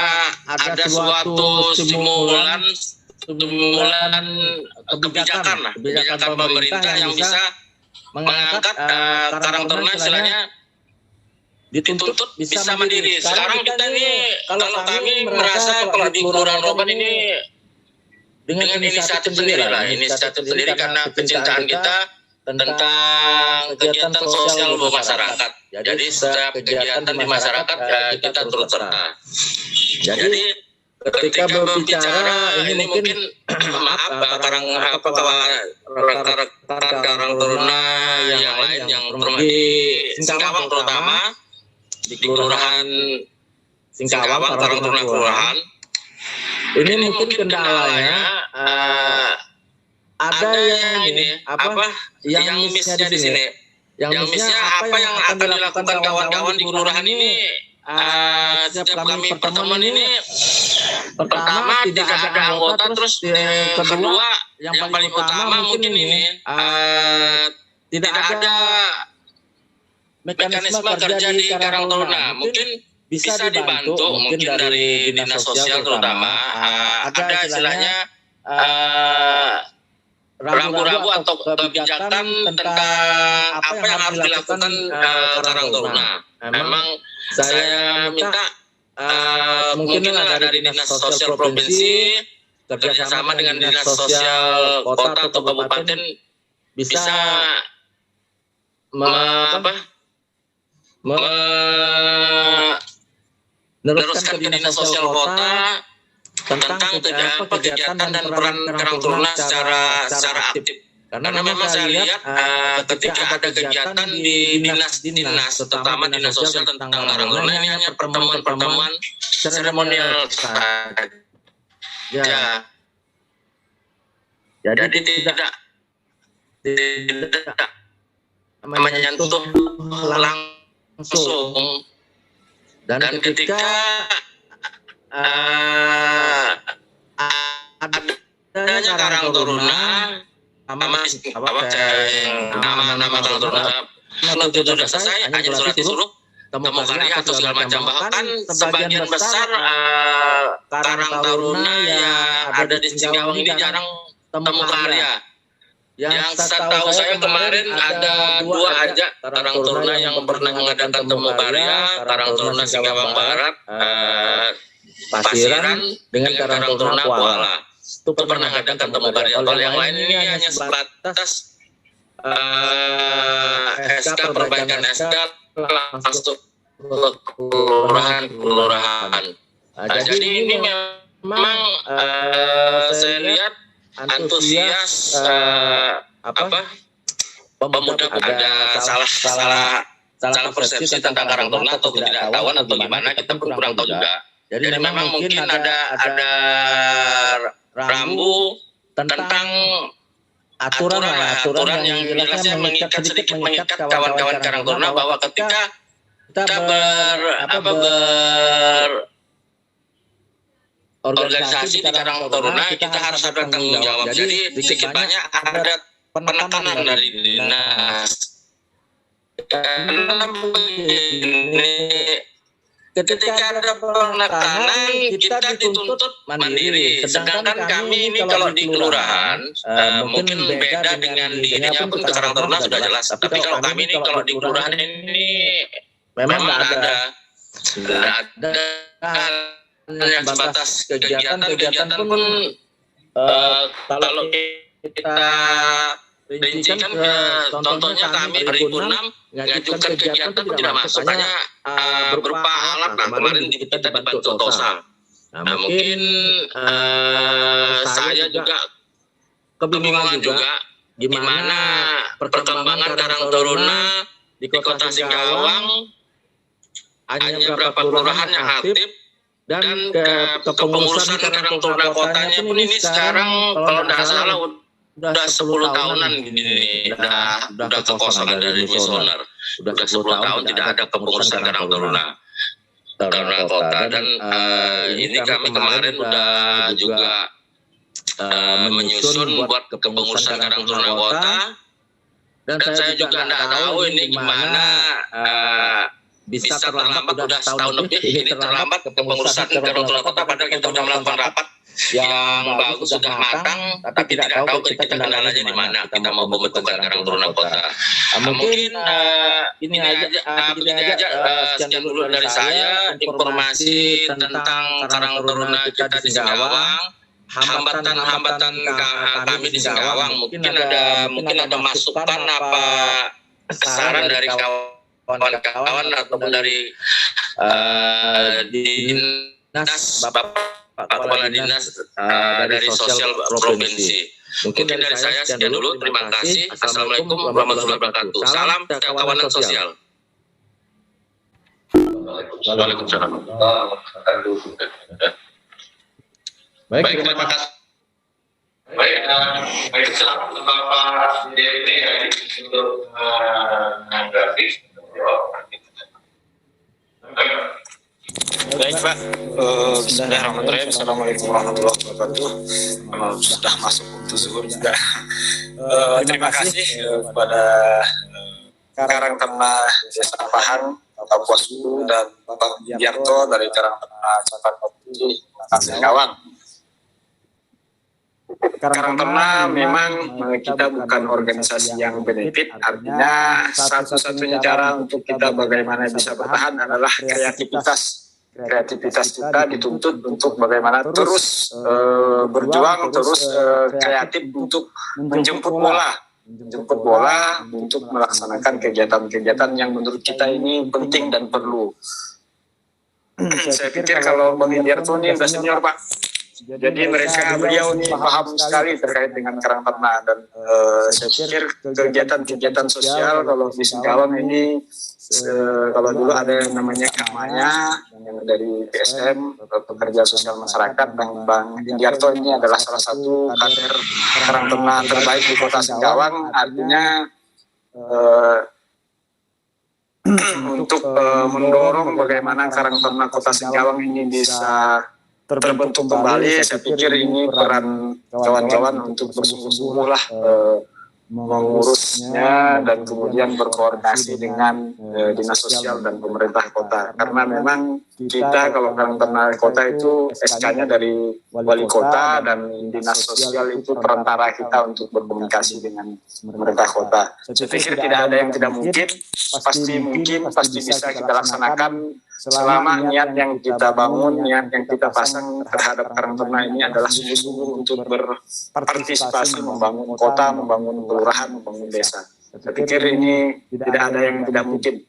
suatu stimulan kebijakan pemerintah yang bisa mengangkat Karang Taruna istilahnya dituntut bisa mandiri. Sekarang kita ini, kalau kami merasa kalau di Kelurahan Roban ini dengan inisiatif sendiri karena kecintaan kita tentang kegiatan sosial masyarakat. Jadi setiap kegiatan di masyarakat kita turut serta. Jadi ketika berbicara ini mungkin maaf rekan-rekan Karang Taruna yang lain yang di Singkawang terutama, di Kelurahan Singkawang, Karang Taruna Kelurahan, ini mungkin kendalanya ada yang missnya di sini. Yang missnya apa yang akan dilakukan kawan-kawan di kelurahan ini setiap kami pertemuan ini, pertama tidak ada anggota, terus kedua yang paling utama mungkin ini tidak ada mekanisme kerja di Karang Taruna. Mungkin bisa dibantu mungkin dari dinas sosial terutama, ada istilahnya rambu-rambu atau kebijakan tentang apa yang harus dilakukan Karang Taruna. Memang saya minta mungkin dari dinas sosial provinsi kerjasama dengan dinas sosial kota atau kabupaten bisa meneruskan ke dinas sosial kota tentang kegiatan dan peran Karang Taruna secara aktif. Karena memang saya lihat ketika ada kegiatan di dinas, terutama dinas sosial tentang Karang Taruna, ini hanya pertemuan seremonial saja. Jadi tidak menyentuh langsung. Dan ketika adanya Karang Taruna, nama Karang Taruna sudah selesai, hanya disuruh temu karya atau segala macam. Bahkan sebagian besar Karang Taruna yang ada di Singkawang ini jarang temu karya. Yang setahu saya kemarin ada 2 aja Karang Taruna yang pernah mengadakan temu karya, Karang Taruna Singkawang Barat, Pasiran dengan Karang Taruna Kuala. Itu pernah mengadakan temu karya. Kalau yang lain ini hanya sebatas SK, perbaikan SK langsung ke kelurahan. Jadi ini memang saya lihat antusias pemuda ada salah persepsi tentang Karang Taruna atau ketidaktahuan atau gimana, kita kurang tahu juga. Jadi memang mungkin ada rambu tentang aturan yang jelasnya sedikit mengikat kawan-kawan Karang Taruna bahwa ketika kita berorganisasi di Karang Taruna, kita harus ada tanggung jawab. Jadi sedikit banyak ada penekanan dari dinas. Ketika ada penekanan, kita dituntut mandiri. Sedangkan kami ini kalau di kelurahan mungkin beda dengan di ininya pun ke Karang Taruna sudah jelas. Tapi kalau kami ini kalau di kelurahan ini memang ada hanya sebatas kegiatan pun kalau kita rincikan contohnya kami 2006 ngajukan kegiatan pun tidak masuk, hanya berupa alat. Nah, kemarin kita dibantu TOSA. Nah, mungkin saya juga kebingungan juga gimana perkembangan Karang Taruna di Kota Singkawang, hanya berapa kelurahan yang aktif, dan kepengurusan Karang Taruna kotanya pun ini sekarang kalau tidak salah udah 10 tahunan gini, udah kekosongan dari misioner. Udah 10 tahun tidak ada kepengurusan Karang Taruna kota. Dan ini kami kemarin udah juga menyusun buat kepengurusan Karang Taruna kota. Dan saya juga tidak tahu ini gimana bisa terlambat, udah setahun lebih ini terlambat kepengurusan Karang Taruna kota, padahal kita sudah melakukan rapat yang bagus, sudah matang, tapi tidak tahu kita kendalanya di mana. Kita mau pembentukan Karang Taruna kota. Mungkin ini aja sekian dulu dari saya, informasi tentang Karang Taruna kita di Singkawang, hambatan kami di Singkawang. Mungkin ada masukan apa saran dari kawan-kawan ataupun dari dinas Pak Kepala Dinas dari Sosial Provinsi. Mungkin dari saya sekian dulu. Terima kasih. Assalamualaikum warahmatullahi wabarakatuh. Salam kawanan sosial. Waalaikumsalam. Baik, terima kasih. Baik, selamat Bapak DPT untuk menanggapi. Baik Pak, Bismillahirrahmanirrahim. Assalamualaikum warahmatullahi wabarakatuh. Sudah masuk untuk zuhur juga. Terima kasih kepada Karang Taruna Desa Pahan, Bapak Puasulu dan Bapak Biarto dari Karang Taruna Cabang Singkawang. Karang Taruna memang kita bukan organisasi yang benefit, artinya satu-satunya cara untuk kita bagaimana bisa bertahan adalah kreativitas. Kreativitas kita dituntut untuk bagaimana terus berjuang, terus kreatif untuk menjemput bola untuk melaksanakan kegiatan-kegiatan yang menurut kita ini penting dan perlu. Saya pikir kalau Bang Indiarto ini sudah senior Pak, Jadi beliau ini paham sekali terkait dengan karang taruna, dan saya pikir kegiatan-kegiatan sosial kalau di Singkawang ini, kalau dulu ada yang namanya Kamanya yang dari PSM, pekerja sosial masyarakat, Bang Indiarto ini adalah salah satu kader karang taruna terbaik di Kota Singkawang. Artinya untuk mendorong bagaimana karang taruna Kota Singkawang ini bisa terbentuk kembali, saya pikir ini peran kawan-kawan untuk bersungguh-sungguh lah mengurusnya dan kemudian berkoordinasi dengan dinas sosial dan pemerintah kota, karena memang kita kalau karang taruna kota itu SK-nya dari wali kota, dan dinas sosial itu perantara kita untuk berkomunikasi dengan pemerintah kota. Saya pikir tidak ada yang tidak mungkin, pasti bisa kita laksanakan selama niat yang kita bangun, niat yang kita pasang terhadap karang taruna ini adalah sungguh-sungguh untuk berpartisipasi membangun kota, membangun kelurahan, membangun desa. Saya pikir ini tidak ada yang tidak mungkin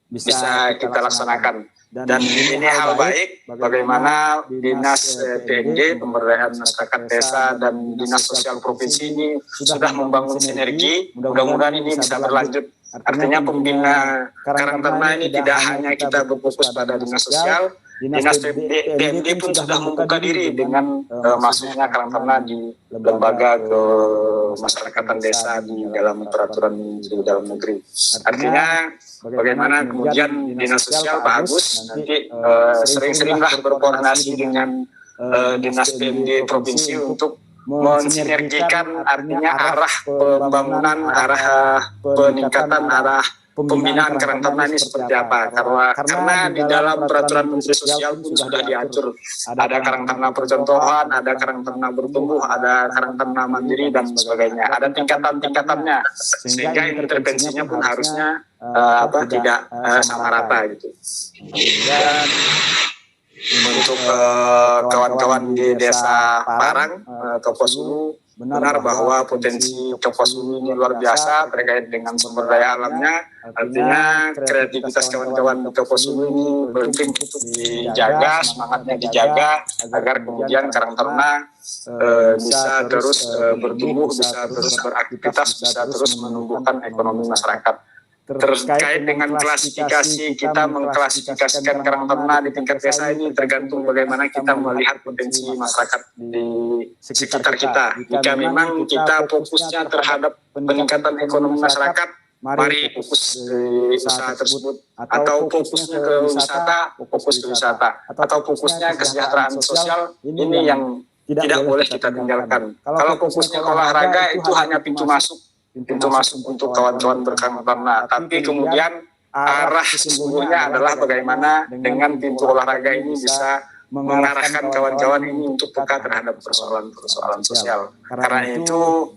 bisa kita laksanakan. Dan ini hal baik bagaimana Dinas PND, Pemberdayaan Masyarakat Desa, dan Dinas Sosial Provinsi ini sudah membangun sinergi. Mudah-mudahan ini bisa berlanjut. Artinya pembina karang taruna ini tidak hanya kita berfokus pada dinas sosial, dinas PND pun sudah membuka diri dengan masuknya karang taruna di lembaga kemasyarakatan desa di dalam peraturan di dalam negeri. Artinya bagaimana kemudian dinas sosial Pak Agus nanti sering-seringlah berkoordinasi dengan dinas PND provinsi untuk mensinergikan, artinya arah pembangunan, arah peningkatan, arah pembinaan karang taruna ini seperti apa. Karena di dalam peraturan Menteri Sosial pun sudah diatur, ada karang taruna percontohan, ada karang taruna bertumbuh, ada karang taruna mandiri, dan sebagainya. Ada tingkatan-tingkatannya, sehingga intervensinya pun harusnya tidak sama rata gitu. Dan untuk kawan-kawan di desa Parang, Toposulu, benar bahwa potensi Toposulu ini luar biasa terkait dengan sumber daya alamnya. Artinya kreativitas kawan-kawan di Toposulu ini penting untuk dijaga, semangatnya dijaga, agar kemudian karang taruna bisa terus bertumbuh, bisa terus beraktivitas, bisa terus menumbuhkan ekonomi masyarakat. Terkait dengan klasifikasi, kita mengklasifikasikan karang taruna di tingkat desa ini tergantung bagaimana kita melihat potensi masyarakat di sekitar kita. Jika memang kita fokusnya terhadap peningkatan ekonomi masyarakat, mari fokus di usaha tersebut, atau fokusnya ke wisata, fokus ke wisata, atau fokusnya kesejahteraan sosial, ini yang tidak boleh kita tinggalkan. Kalau fokusnya ke olahraga, itu hanya pintu masuk untuk kawan-kawan berkarang taruna, tapi kemudian arah sesungguhnya adalah bagaimana dengan pintu olahraga ini bisa mengarahkan kawan-kawan ini untuk peka terhadap persoalan-persoalan sosial. Karena itu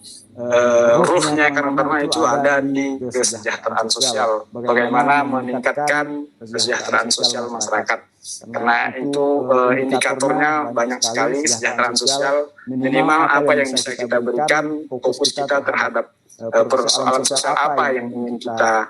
ruhnya karang taruna itu ada di kesejahteraan sosial, bagaimana meningkatkan kesejahteraan sosial masyarakat. Karena itu indikatornya banyak sekali kesejahteraan sosial. Minimal apa yang bisa kita berikan, fokus kita terhadap persoalan sosial apa yang ingin kita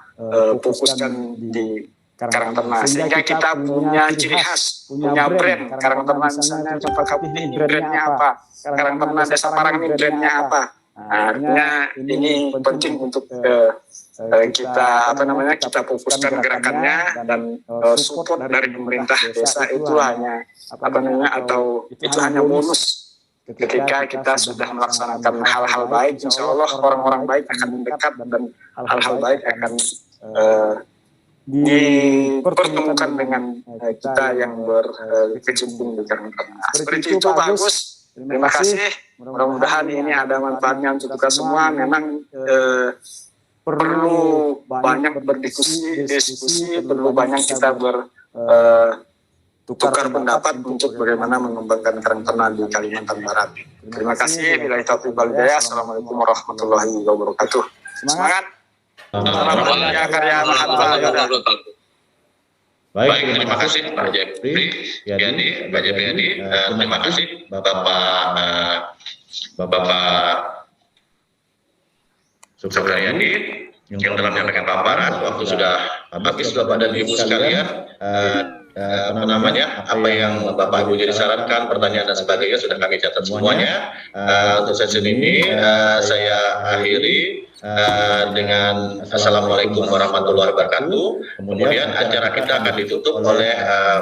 fokuskan di karang taruna, sehingga kita punya ciri khas, punya brand. Karang taruna misalnya Cempaka-Putih, brandnya apa? Karang taruna Desa Parang ini brandnya apa? Artinya ini penting untuk kita kita fokuskan gerakannya, dan support dari pemerintah desa itu hanya itu hanya bonus. Ketika kita sudah melaksanakan hal-hal baik, insya Allah orang-orang baik akan mendekat, dan hal-hal baik akan dipertemukan dengan kita yang berkecimpung di karang taruna. Seperti itu Pak Agus. Terima kasih. Mudah-mudahan ini ada manfaatnya untuk kita semua. Memang perlu banyak berdiskusi, perlu banyak kita tukar pendapat untuk bagaimana mengembangkan karang taruna di Kalimantan Barat. Terima kasih. Billahi taufiq wal hidayah. Assalamualaikum warahmatullahi wabarakatuh. Semangat. Salam karya Mahatma. Baik, terima kasih Pak Jepri Yani, Pak Jepri Yani. Terima kasih Bapak Sukaryadi yang telah menyampaikan paparan. Waktu sudah habis, Bapak dan Ibu sekalian. apa yang Bapak Ibu jadi sarankan, pertanyaan dan sebagainya sudah kami catat semuanya. Untuk sesi ini saya akhiri dengan Assalamualaikum warahmatullahi wabarakatuh. Kemudian acara kita akan ditutup oleh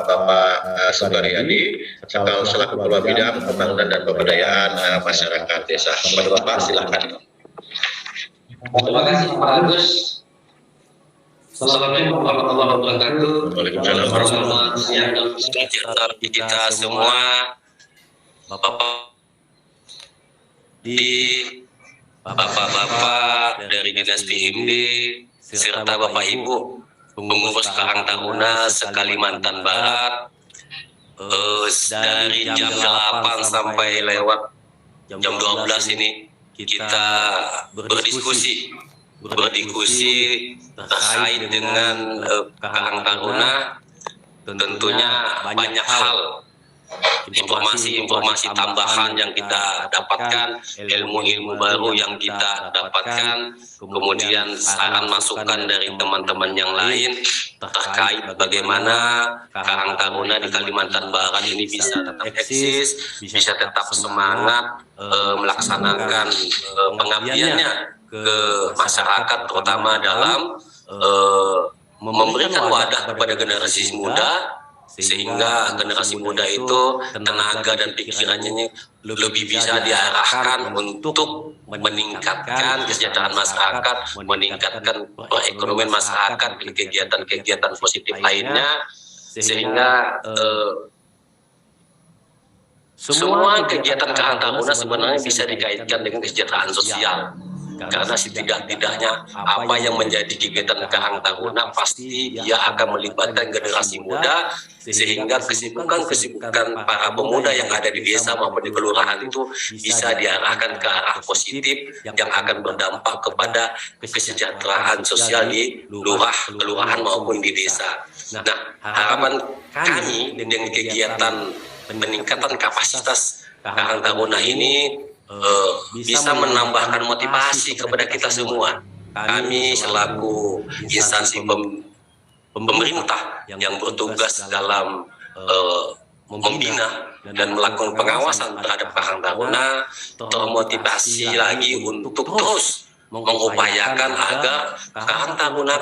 Bapak Subaryadi selaku Kepala Bidang Pembangunan dan Pemberdayaan Masyarakat Desa. Kepada Bapak silakan. Terima kasih Pak Agus. Assalamualaikum warahmatullahi wabarakatuh. Waalaikumsalam warahmatullahi wabarakatuh. Selamat bagi kita semua, Bapak-bapak dari Dinas PMD serta Bapak Ibu pengurus Karang Taruna se-Kalimantan Barat, dari jam 8 sampai lewat jam 12 ini kita berdiskusi terkait dengan Karang Taruna. Tentunya banyak hal, informasi tambahan yang kita dapatkan, ilmu-ilmu baru yang kita dapatkan, kemudian saran masukan dari teman-teman yang lain terkait bagaimana Karang Taruna di Kalimantan Barat ini bisa tetap eksis, bisa tetap semangat melaksanakan pengabdiannya ke masyarakat, terutama dalam memberikan wadah kepada generasi muda, sehingga generasi muda itu tenaga dan pikirannya lebih bisa diarahkan untuk meningkatkan kesejahteraan masyarakat, meningkatkan perekonomian masyarakat dan kegiatan-kegiatan positif lainnya, sehingga semua kegiatan Karang Taruna sebenarnya bisa dikaitkan dengan kesejahteraan sosial. Karena setidak-tidaknya apa yang menjadi kegiatan Karang Taruna pasti dia akan melibatkan generasi muda, sehingga kesibukan para pemuda yang ada di desa maupun di kelurahan itu bisa diarahkan ke arah positif yang akan berdampak kepada kesejahteraan sosial di kelurahan maupun di desa. Nah, harapan kami dengan kegiatan peningkatan kapasitas Karang Taruna ini bisa menambahkan motivasi kepada kita semua. Kami selaku instansi pemerintah yang bertugas dalam membina dan melakukan pengawasan terhadap Karang Taruna termotivasi lagi untuk terus mengupayakan agar Karang Taruna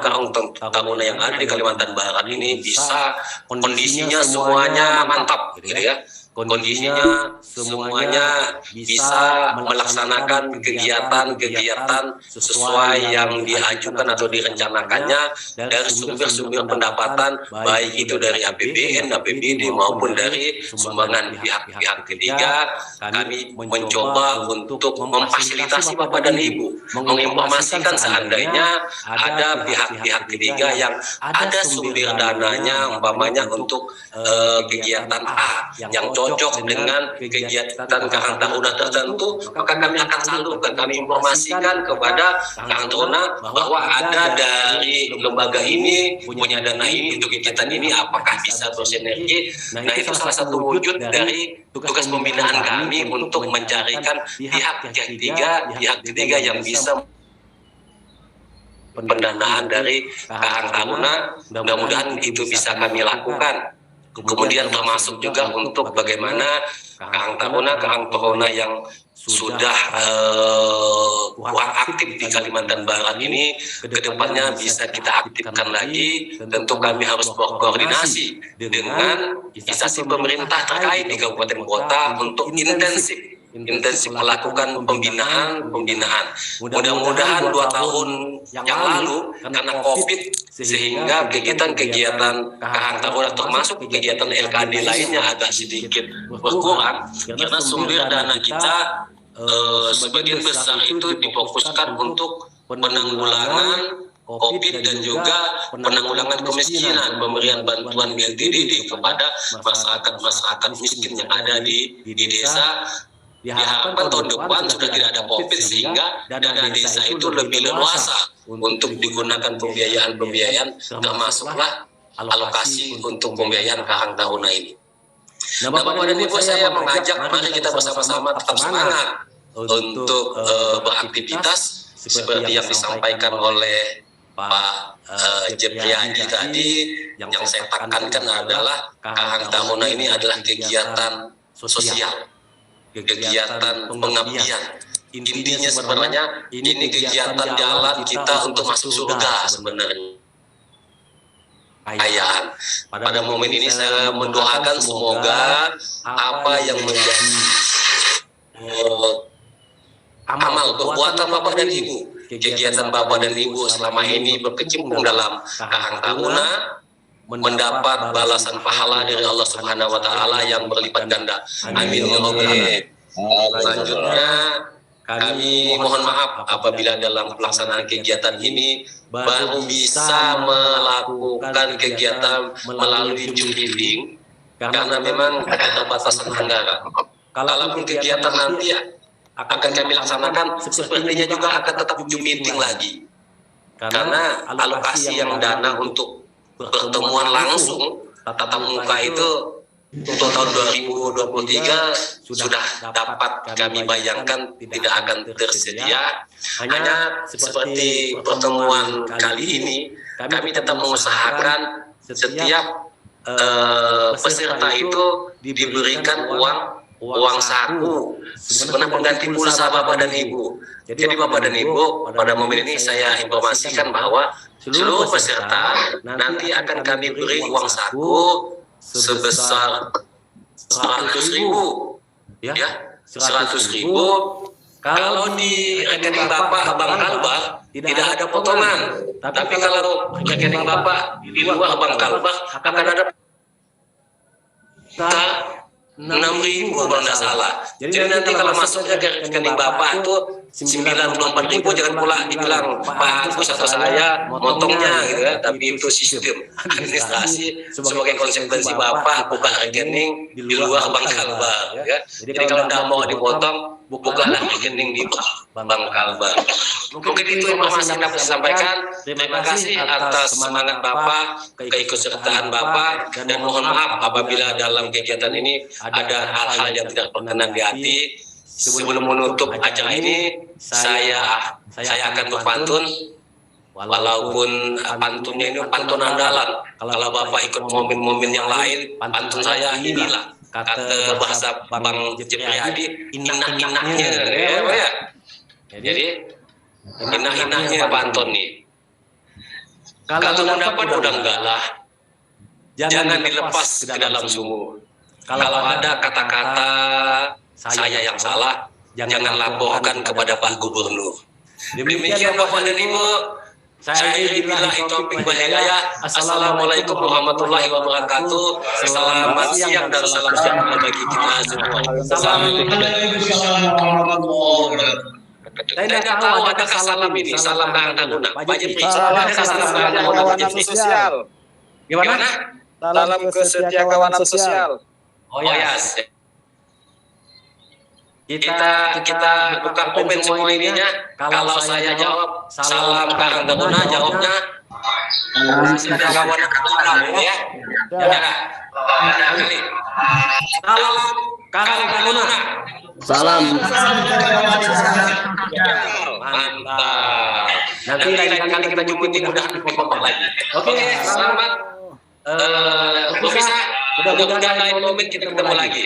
yang ada di Kalimantan Barat ini bisa kondisinya semuanya mantap, gitu ya. Kondisinya semuanya bisa melaksanakan kegiatan-kegiatan sesuai yang diajukan atau direncanakannya dari sumber-sumber pendapatan, baik itu dari APBN, APBD maupun dari sumbangan pihak-pihak ketiga. Kami mencoba untuk memfasilitasi Bapak dan Ibu, menginformasikan seandainya ada pihak-pihak ketiga yang ada sumber dananya umpamanya untuk kegiatan A yang cocok dengan kegiatan Karang Taruna tertentu, maka kami akan salurkan, kami informasikan kepada Karang Taruna bahwa ada dari lembaga ini punya dana ini untuk kegiatan ini, apakah bisa bersinergi. Nah, itu salah satu wujud dari tugas pembinaan kami untuk mencarikan pihak ketiga yang bisa pendanaan dari Karang Taruna. Mudah-mudahan itu bisa kami lakukan. Kemudian termasuk juga untuk bagaimana Karang Taruna yang sudah kurang aktif di Kalimantan Barat ini kedepannya bisa kita aktifkan lagi. Tentu kami harus berkoordinasi dengan instansi pemerintah terkait di kabupaten kota untuk intensif melakukan pembinaan. Mudah-mudahan 2 tahun yang lalu karena COVID sehingga kegiatan-kegigiatan Karang Taruna termasuk kegiatan LKD lainnya agak sedikit berkurang, karena sumber dana kita sebagian besar itu difokuskan untuk penanggulangan COVID dan juga penanggulangan kemiskinan, pemberian bantuan BLTDD kepada masyarakat miskin yang ada di desa. Diharapkan tahun depan sudah tidak ada COVID sehingga dana desa itu lebih leluasa untuk digunakan pembiayaan termasuklah alokasi untuk pembiayaan Karang Taruna ini. Nah, Bapak dan Ibu, saya mengajak mari kita bersama-sama tetap semangat untuk beraktivitas seperti yang disampaikan oleh Pak Jepriadi tadi, yang saya tekankan adalah Karang Taruna ini adalah kegiatan sosial, kegiatan pengabdian. Intinya sebenarnya ini kegiatan jalan kita untuk masuk surga sebenarnya. Pada momen ini saya mendoakan semoga apa yang menjadi amal perbuatan Bapak dan Ibu, kegiatan Bapak dan Ibu selama ini berkecimpung dalam Karang Taruna mendapat balasan pahala dari Allah Subhanahu wa taala yang berlipat ganda. Amin ya rabbal alamin. Selanjutnya kami mohon maaf apabila dalam pelaksanaan kegiatan ini baru bisa melakukan kegiatan melalui Zoom meeting karena memang keterbatasan anggaran. Kalaupun kegiatan nanti akan kami laksanakan, sepertinya juga akan tetap Zoom meeting lagi. Karena alokasi yang dana untuk pertemuan langsung tatap muka itu untuk tahun 2023 sudah dapat kami bayangkan tidak akan tersedia. Hanya seperti pertemuan kali ini, kami tetap mengusahakan setiap peserta itu diberikan uang saku sebenarnya pengganti pulsa Bapak dan Ibu. Jadi Bapak dan Ibu, pada momen ini saya informasikan bahwa seluruh peserta nanti akan kami beri uang saku sebesar 100.000, ya, 100.000. Kalau di rekening Bapak Bank Kalbar tidak ada potongan, tapi kalau rekening Bapak di luar Bank Kalbar akan ada 6.000 kalau tidak salah. Jadi nanti kalau masuknya ke rekening Bapak itu 94.000, jangan pula dibilang Pak Agus atau saya motongnya gitu ya, tapi itu sistem administrasi sebagai konsekuensi Bapak buka rekening di luar Bank Kalbar ya. Jadi kalau tidak mau dipotong, bukalah rekening di Bank Kalbar. Mungkin itu informasi yang dapat saya sampaikan. Terima kasih atas semangat Bapak, keikutsertaan Bapak, dan mohon maaf apabila dalam kegiatan ini ada hal-hal yang tidak berkenan di hati. Sebelum menutup acara ini, saya akan berpantun, walaupun pantunnya ini pantun andalan. Kalau Bapak ikut momen-momen yang lain, pantun saya inilah kata bahasa Bang Jepriadi, inak-inaknya, ya. Jadi inak-inaknya pantun nih. Kalau mendapat udah enggak lah, jangan dilepas ke dalam sumur. Kalau ada kata-kata saya yang salah, jangan laporkan kepada Pak Gubernur. Demikian Bapak dan Ibu, saya billahi taufiq wal hidayah. Assalamualaikum warahmatullahi wabarakatuh. Selamat siang dan salam sejahtera bagi kita semua. Waalaikumsalam warahmatullahi wabarakatuh. Saya tidak tahu adakah salam ini, salam Karang Taruna. Pak Jepri, adakah salam Karang Taruna Pak Jepri? Sosial. Gimana? Salam kesetiaan kawanan sosial. Oh ya. Kita buka komen semua ininya. Kalau saya jawab salam Karang Taruna, jawabnya kesetiaan kawanan sosial ya. Ya. Salam Karang Taruna. Salam. Mantap. Nanti lain kali kita jumpa di mudah dipotong lagi. Oke, selamat. Bisa. Mudah-mudahan lain momen kita ketemu lagi.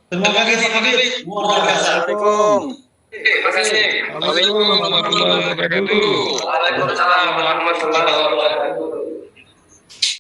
Terima kasih Pak Kabir. Assalamualaikum. Terima kasih. Assalamualaikum warahmatullahi wabarakatuh. Waalaikumsalam warahmatullahi wabarakatuh.